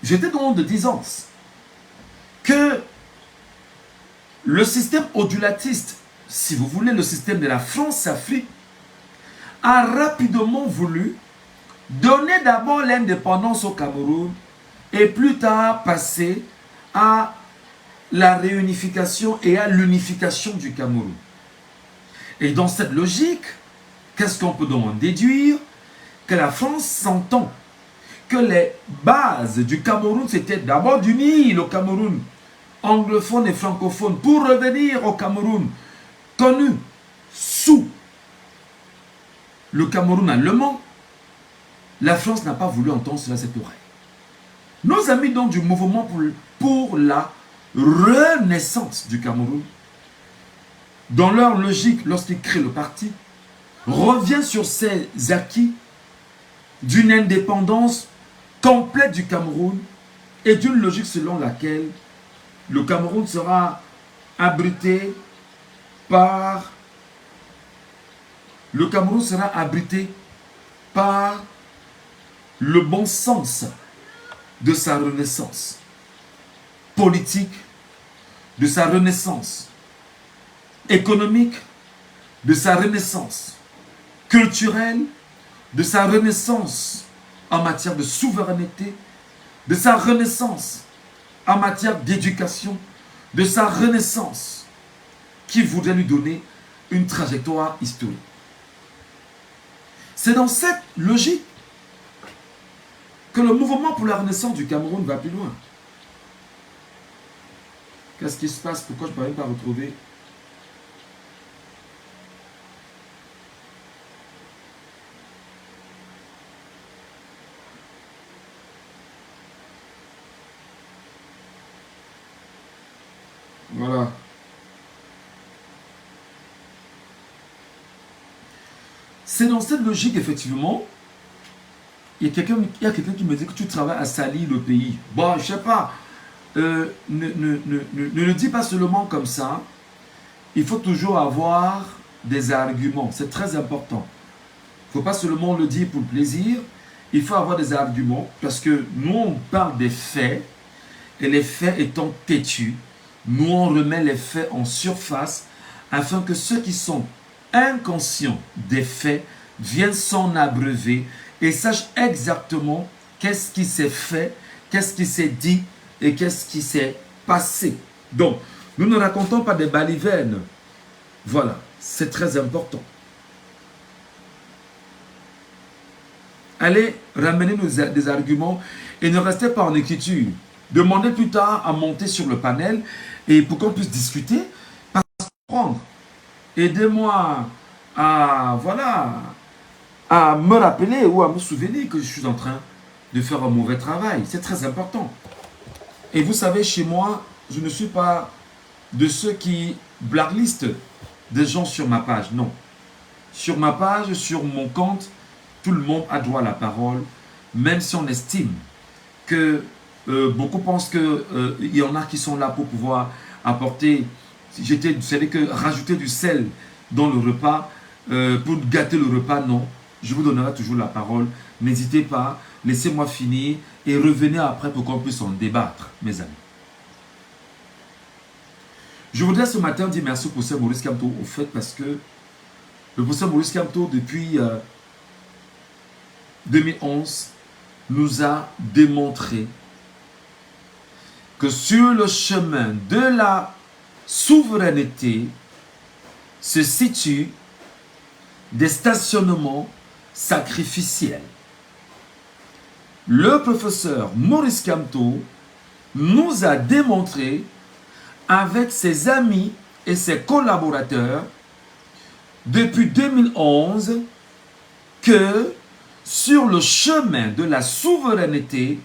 J'étais dans de disance que le système odulatiste, si vous voulez, le système de la France-Afrique, a rapidement voulu donner d'abord l'indépendance au Cameroun et plus tard passer à la réunification et à l'unification du Cameroun. Et dans cette logique, qu'est-ce qu'on peut donc en déduire? Que la France s'entend que les bases du Cameroun, c'était d'abord d'unir le Cameroun anglophone et francophone pour revenir au Cameroun connu sous le Cameroun allemand. La France n'a pas voulu entendre cela à cette oreille. Nos amis donc du mouvement pour la renaissance du Cameroun, dans leur logique lorsqu'ils créent le parti, revient sur ces acquis d'une indépendance complète du Cameroun et d'une logique selon laquelle le Cameroun sera abrité par le bon sens de sa renaissance politique, de sa renaissance économique, de sa renaissance culturelle, de sa renaissance en matière de souveraineté, de sa renaissance en matière d'éducation, de sa renaissance qui voudrait lui donner une trajectoire historique. C'est dans cette logique que le mouvement pour la renaissance du Cameroun va plus loin. Qu'est-ce qui se passe? Pourquoi je ne peux même pas retrouver? Voilà. C'est dans cette logique, effectivement, il y a quelqu'un qui me dit que tu travailles à salir le pays. Bon, je ne sais pas. Ne le dis pas seulement comme ça. Il faut toujours avoir des arguments. C'est très important. Il ne faut pas seulement le dire pour le plaisir. il faut avoir des arguments parce que nous, on parle des faits et les faits étant têtus, nous, on remet les faits en surface afin que ceux qui sont inconscients des faits viennent s'en abreuver et sachent exactement qu'est-ce qui s'est fait, qu'est-ce qui s'est dit et qu'est-ce qui s'est passé. Donc, nous ne racontons pas des balivernes. Voilà, c'est très important. Allez ramener des arguments et ne restez pas en écriture. Demandez plus tard à monter sur le panel et pour qu'on puisse discuter, pas prendre. Aidez-moi à, voilà, à me rappeler ou à me souvenir que je suis en train de faire un mauvais travail. C'est très important. Et vous savez, chez moi, je ne suis pas de ceux qui blacklistent des gens sur ma page. Non. Sur ma page, sur mon compte, tout le monde a droit à la parole, même si on estime que beaucoup pensent qu'il y en a qui sont là pour pouvoir apporter, c'est-à-dire que rajouter du sel dans le repas, pour gâter le repas, non. Je vous donnerai toujours la parole. N'hésitez pas, laissez-moi finir et revenez après pour qu'on puisse en débattre, mes amis. Je voudrais ce matin dire merci au professeur Maurice Kamto, au fait, parce que le professeur Maurice Kamto, depuis 2011, nous a démontré que sur le chemin de la souveraineté se situent des stationnements sacrificiels. Le professeur Maurice Kamto nous a démontré avec ses amis et ses collaborateurs depuis 2011 que sur le chemin de la souveraineté,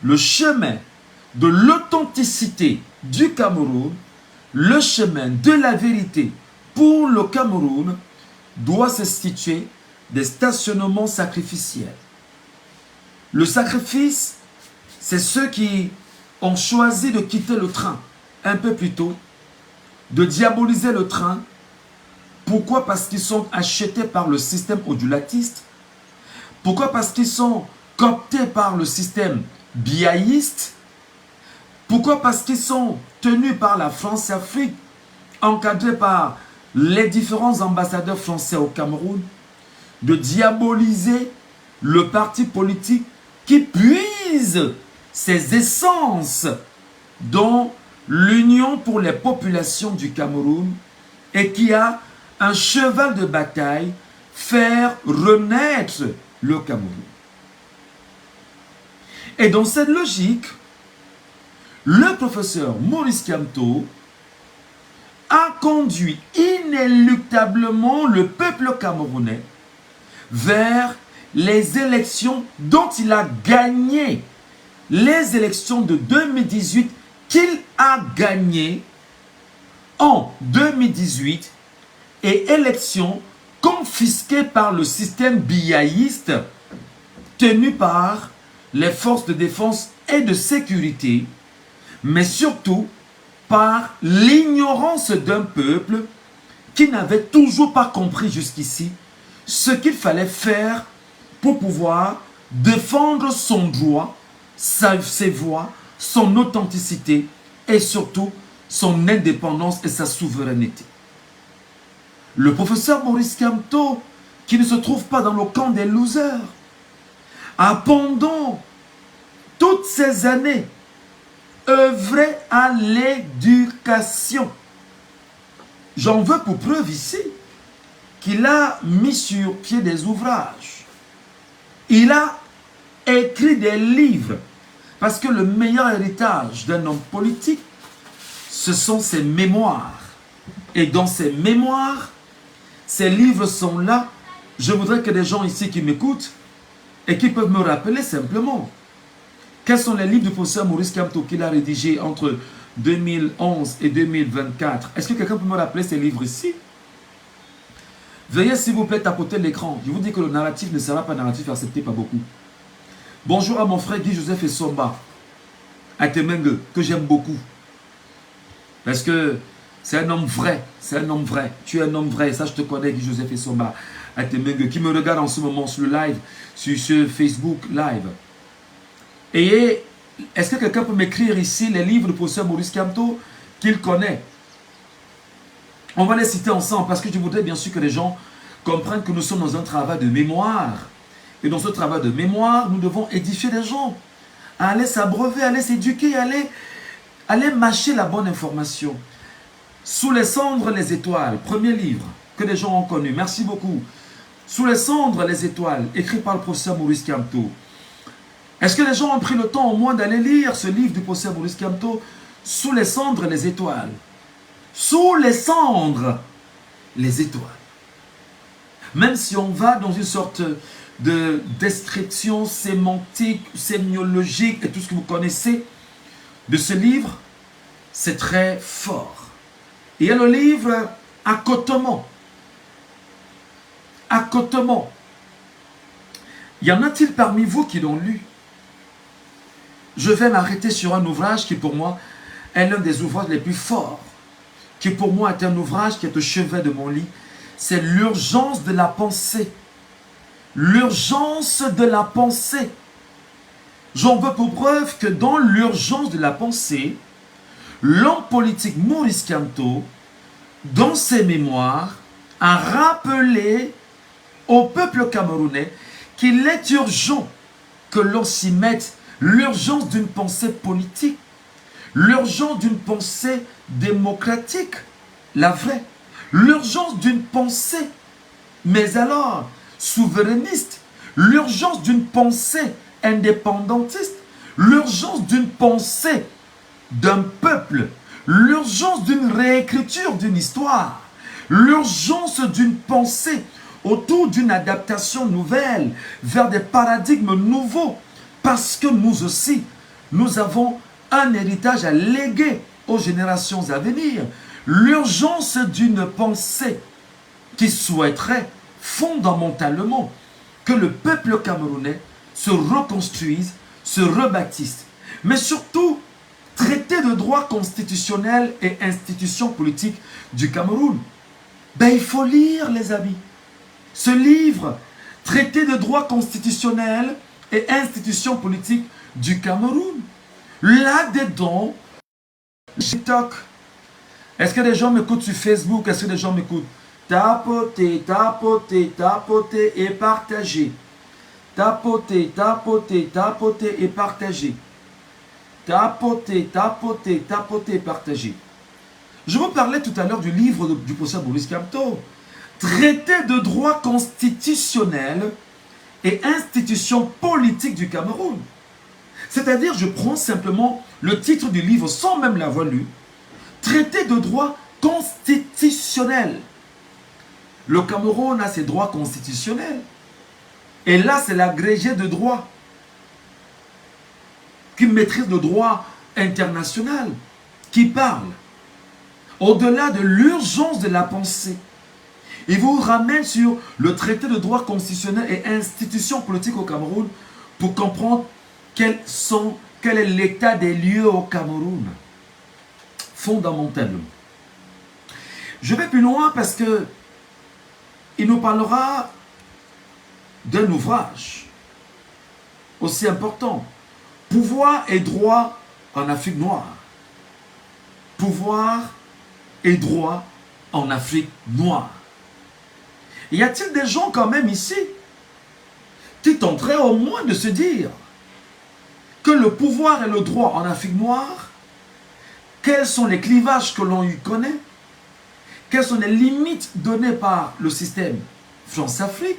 le chemin de l'authenticité du Cameroun, le chemin de la vérité pour le Cameroun doit se situer des stationnements sacrificiels. Le sacrifice, c'est ceux qui ont choisi de quitter le train un peu plus tôt, de diaboliser le train. Pourquoi? Parce qu'ils sont achetés par le système odulatiste. Pourquoi? Parce qu'ils sont cooptés par le système biaïste. Pourquoi? Parce qu'ils sont tenus par la France-Afrique, encadrés par les différents ambassadeurs français au Cameroun, de diaboliser le parti politique qui puise ses essences dans l'Union pour les populations du Cameroun et qui a un cheval de bataille, faire renaître le Cameroun. Et dans cette logique, le professeur Maurice Kamto a conduit inéluctablement le peuple camerounais vers les élections dont il a gagné, les élections de 2018 qu'il a gagnées en 2018 et élections confisquées par le système biaïste tenu par les forces de défense et de sécurité, mais surtout par l'ignorance d'un peuple qui n'avait toujours pas compris jusqu'ici ce qu'il fallait faire pour pouvoir défendre son droit, ses voix, son authenticité et surtout son indépendance et sa souveraineté. Le professeur Maurice Kamto, qui ne se trouve pas dans le camp des losers, a pendant toutes ces années œuvré à l'éducation. J'en veux pour preuve ici qu'il a mis sur pied des ouvrages. Il a écrit des livres. Parce que le meilleur héritage d'un homme politique, ce sont ses mémoires. Et dans ces mémoires, ces livres sont là. Je voudrais que des gens ici qui m'écoutent et qui peuvent me rappeler simplement quels sont les livres du professeur Maurice Kamto qu'il a rédigés entre 2011 et 2024. Est-ce que quelqu'un peut me rappeler ces livres ici? Veuillez s'il vous plaît tapoter l'écran. Je vous dis que le narratif ne sera pas un narratif accepté par beaucoup. Bonjour à mon frère Guy Joseph Essomba, à Temenge, que j'aime beaucoup. Parce que C'est un homme vrai. C'est un homme vrai. Tu es un homme vrai. Ça, je te connais, Guy Joseph Essomba, qui me regarde en ce moment sur le live, sur ce Facebook live. Et est-ce que quelqu'un peut m'écrire ici les livres du professeur Maurice Kamto qu'il connaît? On va les citer ensemble parce que je voudrais bien sûr que les gens comprennent que nous sommes dans un travail de mémoire. Et dans ce travail de mémoire, nous devons édifier les gens, aller s'abreuver, aller s'éduquer, aller mâcher la bonne information. Sous les cendres, les étoiles, premier livre que les gens ont connu. Merci beaucoup. Sous les cendres, les étoiles, écrit par le professeur Maurice Kamto. Est-ce que les gens ont pris le temps au moins d'aller lire ce livre du professeur Maurice Kamto, Sous les cendres, les étoiles? Sous les cendres, les étoiles. Même si on va dans une sorte de description sémantique, sémiologique et tout ce que vous connaissez de ce livre, c'est très fort. Il y a le livre Accotement. Accotement. Y en a-t-il parmi vous qui l'ont lu? Je vais m'arrêter sur un ouvrage qui pour moi est l'un des ouvrages les plus forts, qui pour moi est un ouvrage qui est au chevet de mon lit. C'est l'urgence de la pensée. L'urgence de la pensée. J'en veux pour preuve que dans l'urgence de la pensée, l'homme politique Maurice Kamto, dans ses mémoires, a rappelé au peuple camerounais qu'il est urgent que l'on s'y mette. L'urgence d'une pensée politique, l'urgence d'une pensée démocratique, la vraie, l'urgence d'une pensée, mais alors souverainiste, l'urgence d'une pensée indépendantiste, l'urgence d'une pensée d'un peuple, l'urgence d'une réécriture d'une histoire, l'urgence d'une pensée autour d'une adaptation nouvelle vers des paradigmes nouveaux. Parce que nous aussi, nous avons un héritage à léguer aux générations à venir. L'urgence d'une pensée qui souhaiterait fondamentalement que le peuple camerounais se reconstruise, se rebâtisse. Mais surtout, traiter de droit constitutionnel et institutions politiques du Cameroun. Ben, il faut lire, les amis. Ce livre, traité de droit constitutionnel et institutions politiques du Cameroun. Là-dedans, TikTok. Est-ce que les gens m'écoutent sur Facebook? Est-ce que les gens m'écoutent? Tapotez, tapotez, tapotez et partagez. Tapotez, tapotez, tapotez et partagez. Tapotez, tapotez, tapotez et partagez. Je vous parlais tout à l'heure du livre du professeur Maurice Kamto. Traité de droit constitutionnel et institutions politiques du Cameroun. C'est-à-dire, je prends simplement le titre du livre sans même l'avoir lu. Traité de droit constitutionnel. Le Cameroun a ses droits constitutionnels. Et là, c'est l'agrégé de droit qui maîtrise le droit international, qui parle au-delà de l'urgence de la pensée. Il vous ramène sur le traité de droit constitutionnel et institutions politiques au Cameroun pour comprendre quel est l'état des lieux au Cameroun. Fondamentalement. Je vais plus loin parce que il nous parlera d'un ouvrage aussi important. Pouvoir et droit en Afrique noire. Pouvoir et droit en Afrique noire. Y a-t-il des gens quand même ici qui tenteraient au moins de se dire que le pouvoir et le droit en Afrique noire, quels sont les clivages que l'on y connaît, quelles sont les limites données par le système France-Afrique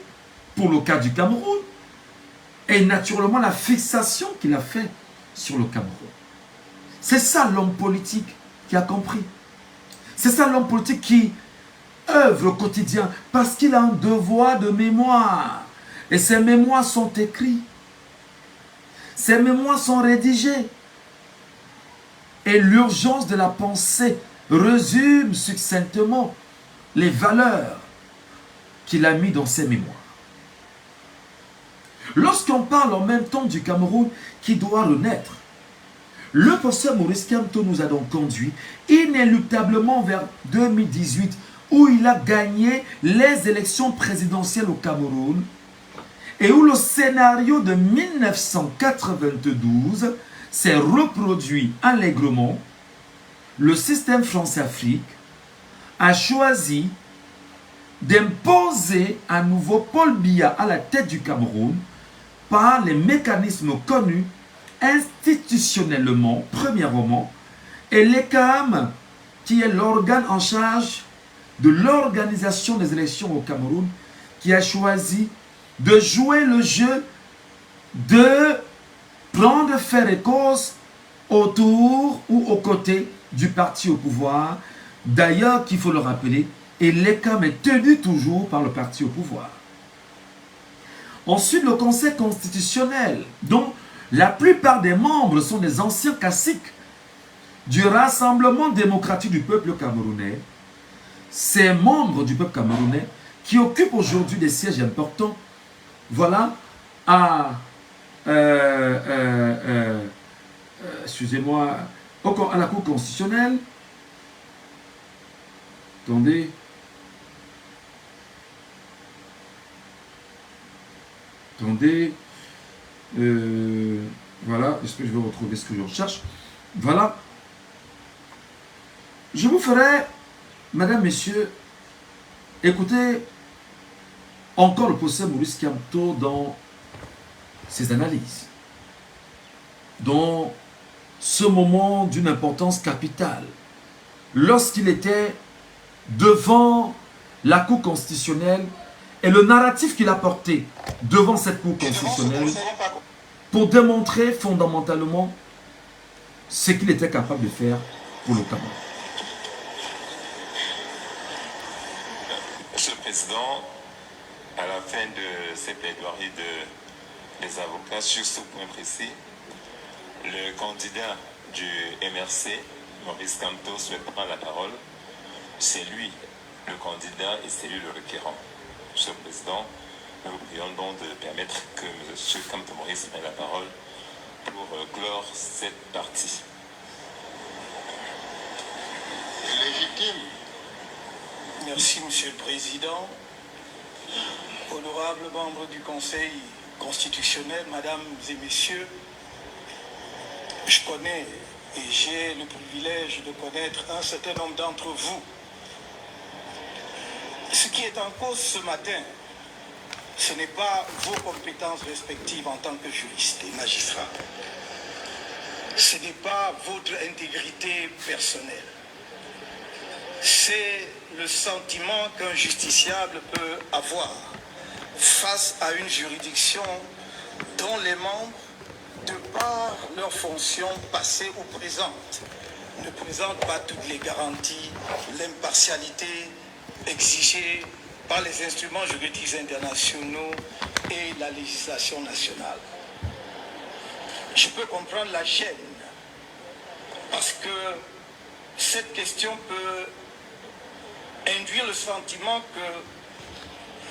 pour le cas du Cameroun, et naturellement la fixation qu'il a fait sur le Cameroun. C'est ça l'homme politique qui a compris. C'est ça l'homme politique qui œuvre au quotidien parce qu'il a un devoir de mémoire. Et ces mémoires sont écrits. Ces mémoires sont rédigées. Et l'urgence de la pensée résume succinctement les valeurs qu'il a mis dans ses mémoires. Lorsqu'on parle en même temps du Cameroun qui doit renaître, Le professeur Maurice Kamto nous a donc conduit inéluctablement vers 2018, où il a gagné les élections présidentielles au Cameroun, et où le scénario de 1992 s'est reproduit allègrement. Le système France-Afrique a choisi d'imposer à nouveau Paul Biya à la tête du Cameroun par les mécanismes connus institutionnellement, premièrement, et l'ECAM, qui est l'organe en charge de l'organisation des élections au Cameroun, qui a choisi de jouer le jeu de prendre fer et cause autour ou aux côtés du parti au pouvoir. D'ailleurs, qu'il faut le rappeler, et l'ECAM est tenu toujours par le parti au pouvoir. Ensuite, le Conseil constitutionnel, dont la plupart des membres sont des anciens caciques du Rassemblement démocratique du peuple camerounais. Ces membres du peuple camerounais qui occupent aujourd'hui des sièges importants, voilà, à, excusez-moi, à la Cour constitutionnelle. Attendez. Attendez. Voilà, est-ce que je vais retrouver ce que je recherche? Voilà. Je vous ferai, madame, messieurs, écoutez encore le professeur Maurice Kamto dans ses analyses, dans ce moment d'une importance capitale, lorsqu'il était devant la Cour constitutionnelle et le narratif qu'il a porté devant cette Cour constitutionnelle pour démontrer fondamentalement ce qu'il était capable de faire pour le Cameroun. Monsieur le Président, à la fin de ces plaidoiries des avocats sur ce point précis, le candidat du MRC, Maurice Kamto, souhaite prendre la parole. C'est lui le candidat et c'est lui le requérant. Monsieur le Président, nous vous prions donc de permettre que M. Kamto Maurice prenne la parole pour clore cette partie. Légitime. Merci, Monsieur le Président. Honorables membres du Conseil constitutionnel, Mesdames et Messieurs, je connais et j'ai le privilège de connaître un certain nombre d'entre vous. Ce qui est en cause ce matin, ce n'est pas vos compétences respectives en tant que juristes et magistrats. Ce n'est pas votre intégrité personnelle. C'est le sentiment qu'un justiciable peut avoir face à une juridiction dont les membres, de par leurs fonctions passées ou présentes, ne présentent pas toutes les garanties, l'impartialité exigée par les instruments juridiques internationaux et la législation nationale. Je peux comprendre la gêne, parce que cette question peut induire le sentiment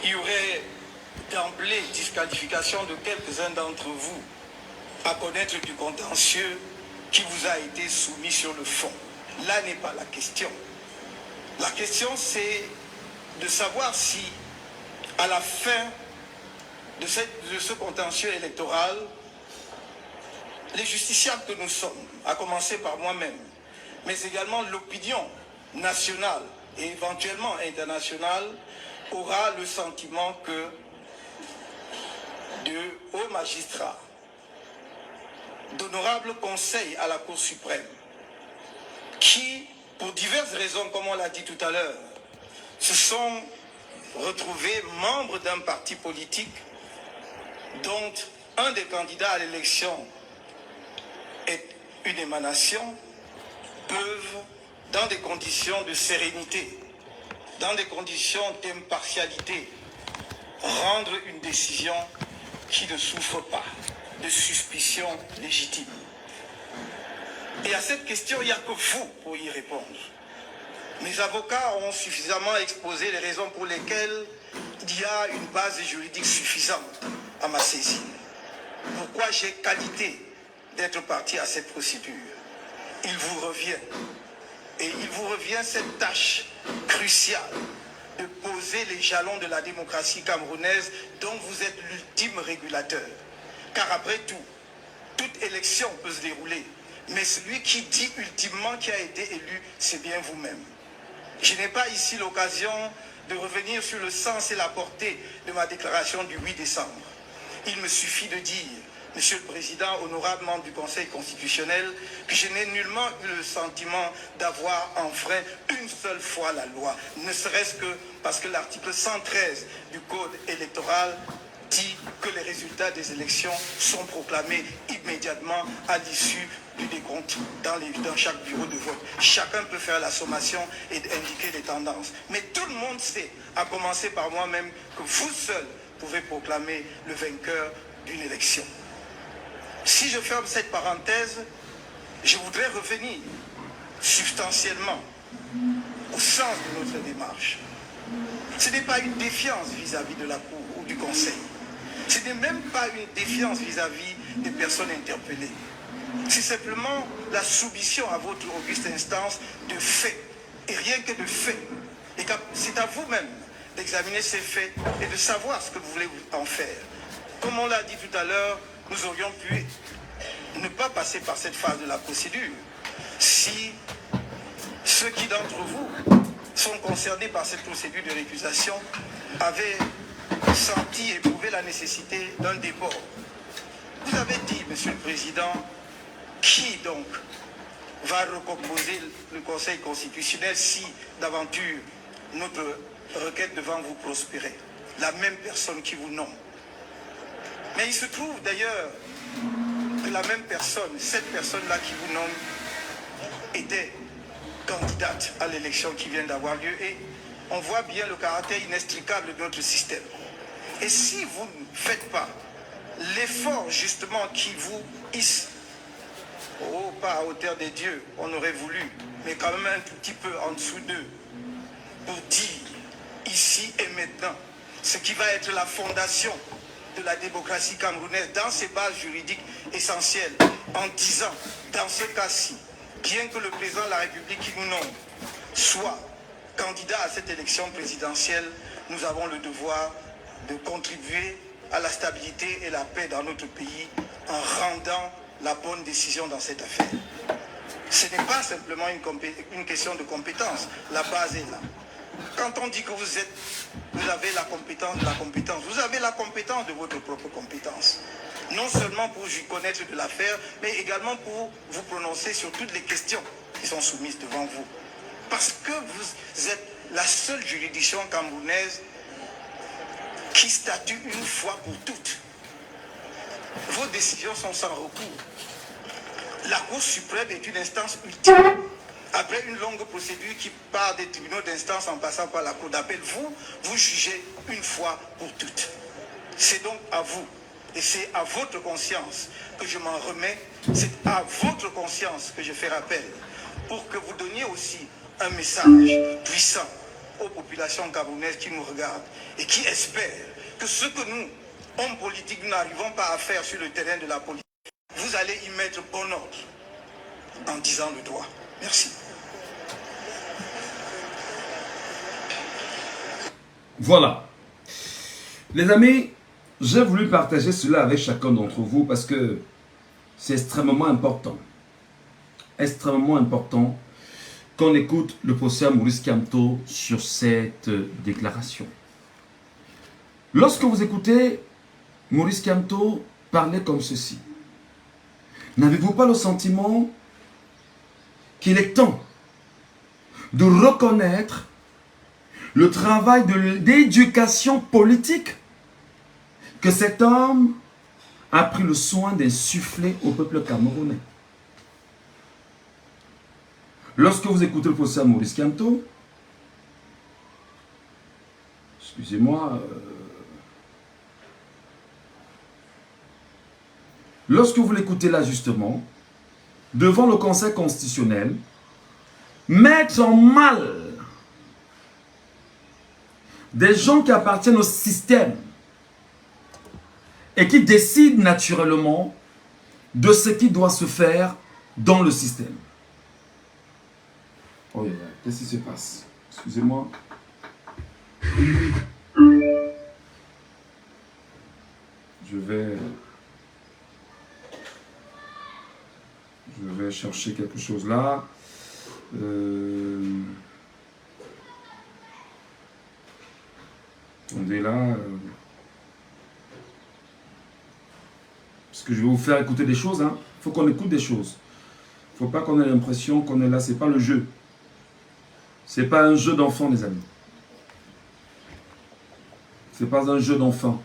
qu'il y aurait d'emblée disqualification de quelques-uns d'entre vous à connaître du contentieux qui vous a été soumis sur le fond. Là n'est pas la question. La question, c'est de savoir si, à la fin de ce contentieux électoral, les justiciables que nous sommes, à commencer par moi-même, mais également l'opinion nationale et éventuellement internationale, aura le sentiment que de hauts magistrats, d'honorables conseils à la Cour suprême, qui, pour diverses raisons, comme on l'a dit tout à l'heure, se sont retrouvés membres d'un parti politique dont un des candidats à l'élection est une émanation, peuvent, dans des conditions de sérénité, dans des conditions d'impartialité, rendre une décision qui ne souffre pas de suspicion légitime. Et à cette question, il n'y a que vous pour y répondre. Mes avocats ont suffisamment exposé les raisons pour lesquelles il y a une base juridique suffisante à ma saisine. Pourquoi j'ai qualité d'être partie à cette procédure. Il vous revient, et il vous revient cette tâche cruciale de poser les jalons de la démocratie camerounaise dont vous êtes l'ultime régulateur. Car après tout, toute élection peut se dérouler, mais celui qui dit ultimement qui a été élu, c'est bien vous-même. Je n'ai pas ici l'occasion de revenir sur le sens et la portée de ma déclaration du 8 décembre. Il me suffit de dire, Monsieur le Président, honorable membre du Conseil constitutionnel, que je n'ai nullement eu le sentiment d'avoir enfreint une seule fois la loi, ne serait-ce que parce que l'article 113 du Code électoral dit que les résultats des élections sont proclamés immédiatement à l'issue du décompte dans chaque bureau de vote. Chacun peut faire la sommation et indiquer les tendances. Mais tout le monde sait, à commencer par moi-même, que vous seul pouvez proclamer le vainqueur d'une élection. Si je ferme cette parenthèse, je voudrais revenir substantiellement au sens de notre démarche. Ce n'est pas une défiance vis-à-vis de la Cour ou du Conseil. Ce n'est même pas une défiance vis-à-vis des personnes interpellées. C'est simplement la soumission à votre auguste instance de faits, et rien que de faits. Et c'est à vous-même d'examiner ces faits et de savoir ce que vous voulez en faire. Comme on l'a dit tout à l'heure, nous aurions pu ne pas passer par cette phase de la procédure si ceux qui d'entre vous sont concernés par cette procédure de récusation avaient senti et éprouvé la nécessité d'un déport. Vous avez dit, Monsieur le Président, qui donc va recomposer le Conseil constitutionnel si d'aventure notre requête devant vous prospérait? La même personne qui vous nomme. Mais il se trouve d'ailleurs que la même personne, cette personne-là qui vous nomme, était candidate à l'élection qui vient d'avoir lieu, et on voit bien le caractère inextricable de notre système. Et si vous ne faites pas l'effort justement qui vous hisse, oh, pas à hauteur des dieux, on aurait voulu, mais quand même un tout petit peu en dessous d'eux, pour dire ici et maintenant ce qui va être la fondation de la démocratie camerounaise dans ses bases juridiques essentielles, en disant, dans ce cas-ci, bien que le président de la République qui nous nomme soit candidat à cette élection présidentielle, nous avons le devoir de contribuer à la stabilité et la paix dans notre pays en rendant la bonne décision dans cette affaire. Ce n'est pas simplement une question de compétence, la base est là. Quand on dit que vous avez la compétence de la compétence, vous avez la compétence de votre propre compétence. Non seulement pour connaître de l'affaire, mais également pour vous prononcer sur toutes les questions qui sont soumises devant vous. Parce que vous êtes la seule juridiction camerounaise qui statue une fois pour toutes. Vos décisions sont sans recours. La Cour suprême est une instance ultime. Après une longue procédure qui part des tribunaux d'instance en passant par la Cour d'appel, vous jugez une fois pour toutes. C'est donc à vous, et c'est à votre conscience que je m'en remets, c'est à votre conscience que je fais appel, pour que vous donniez aussi un message puissant aux populations camerounaises qui nous regardent et qui espèrent que ce que nous, hommes politiques, n'arrivons pas à faire sur le terrain de la politique, vous allez y mettre bon ordre en disant le droit. Merci. Voilà. Les amis, j'ai voulu partager cela avec chacun d'entre vous parce que c'est extrêmement important. Extrêmement important qu'on écoute le professeur Maurice Kamto sur cette déclaration. Lorsque vous écoutez Maurice Kamto parler comme ceci, n'avez-vous pas le sentiment qu'il est temps de reconnaître le travail d'éducation politique que cet homme a pris le soin d'insuffler au peuple camerounais? Lorsque vous écoutez le professeur Maurice Kamto, excusez-moi, lorsque vous l'écoutez là justement, devant le Conseil constitutionnel, mettre en mal des gens qui appartiennent au système et qui décident naturellement de ce qui doit se faire dans le système. Oh, yeah, yeah. Qu'est-ce qui se passe? Excusez-moi. Je vais chercher quelque chose là. Attendez là. Parce que je vais vous faire écouter des choses. Il faut qu'on écoute des choses. Il ne faut pas qu'on ait l'impression qu'on est là. Ce n'est pas le jeu. Ce n'est pas un jeu d'enfant, les amis. Ce n'est pas un jeu d'enfant.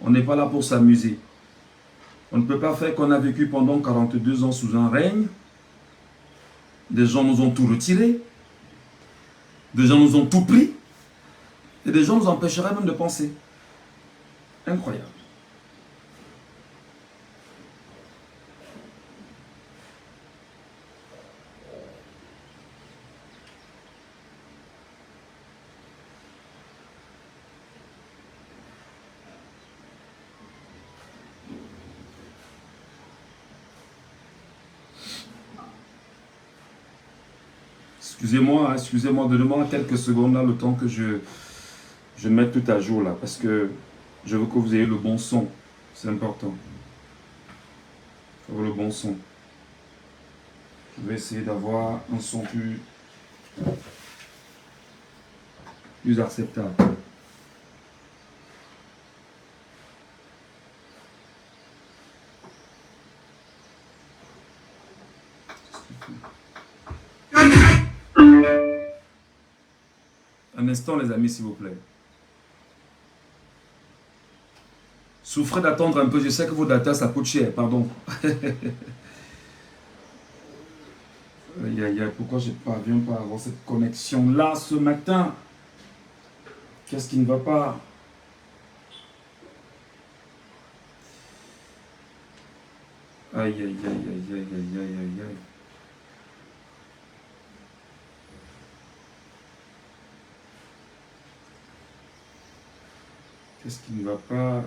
On n'est pas là pour s'amuser. On ne peut pas faire qu'on a vécu pendant 42 ans sous un règne. Des gens nous ont tout retiré. Des gens nous ont tout pris. Et des gens nous empêcheraient même de penser. Incroyable. Excusez-moi, donnez-moi quelques secondes là, le temps que je mette tout à jour là, parce que je veux que vous ayez le bon son, c'est important. Avoir le bon son. Je vais essayer d'avoir un son plus acceptable. Un instant les amis s'il vous plaît. Souffrez d'attendre un peu, je sais que vos data ça coûte cher, pardon. Pourquoi je ne parviens pas à avoir cette connexion là ce matin? Qu'est-ce qui ne va pas? Aïe, aïe, aïe, aïe, aïe, aïe, aïe, aïe, aïe. Qu'est-ce qui ne va pas?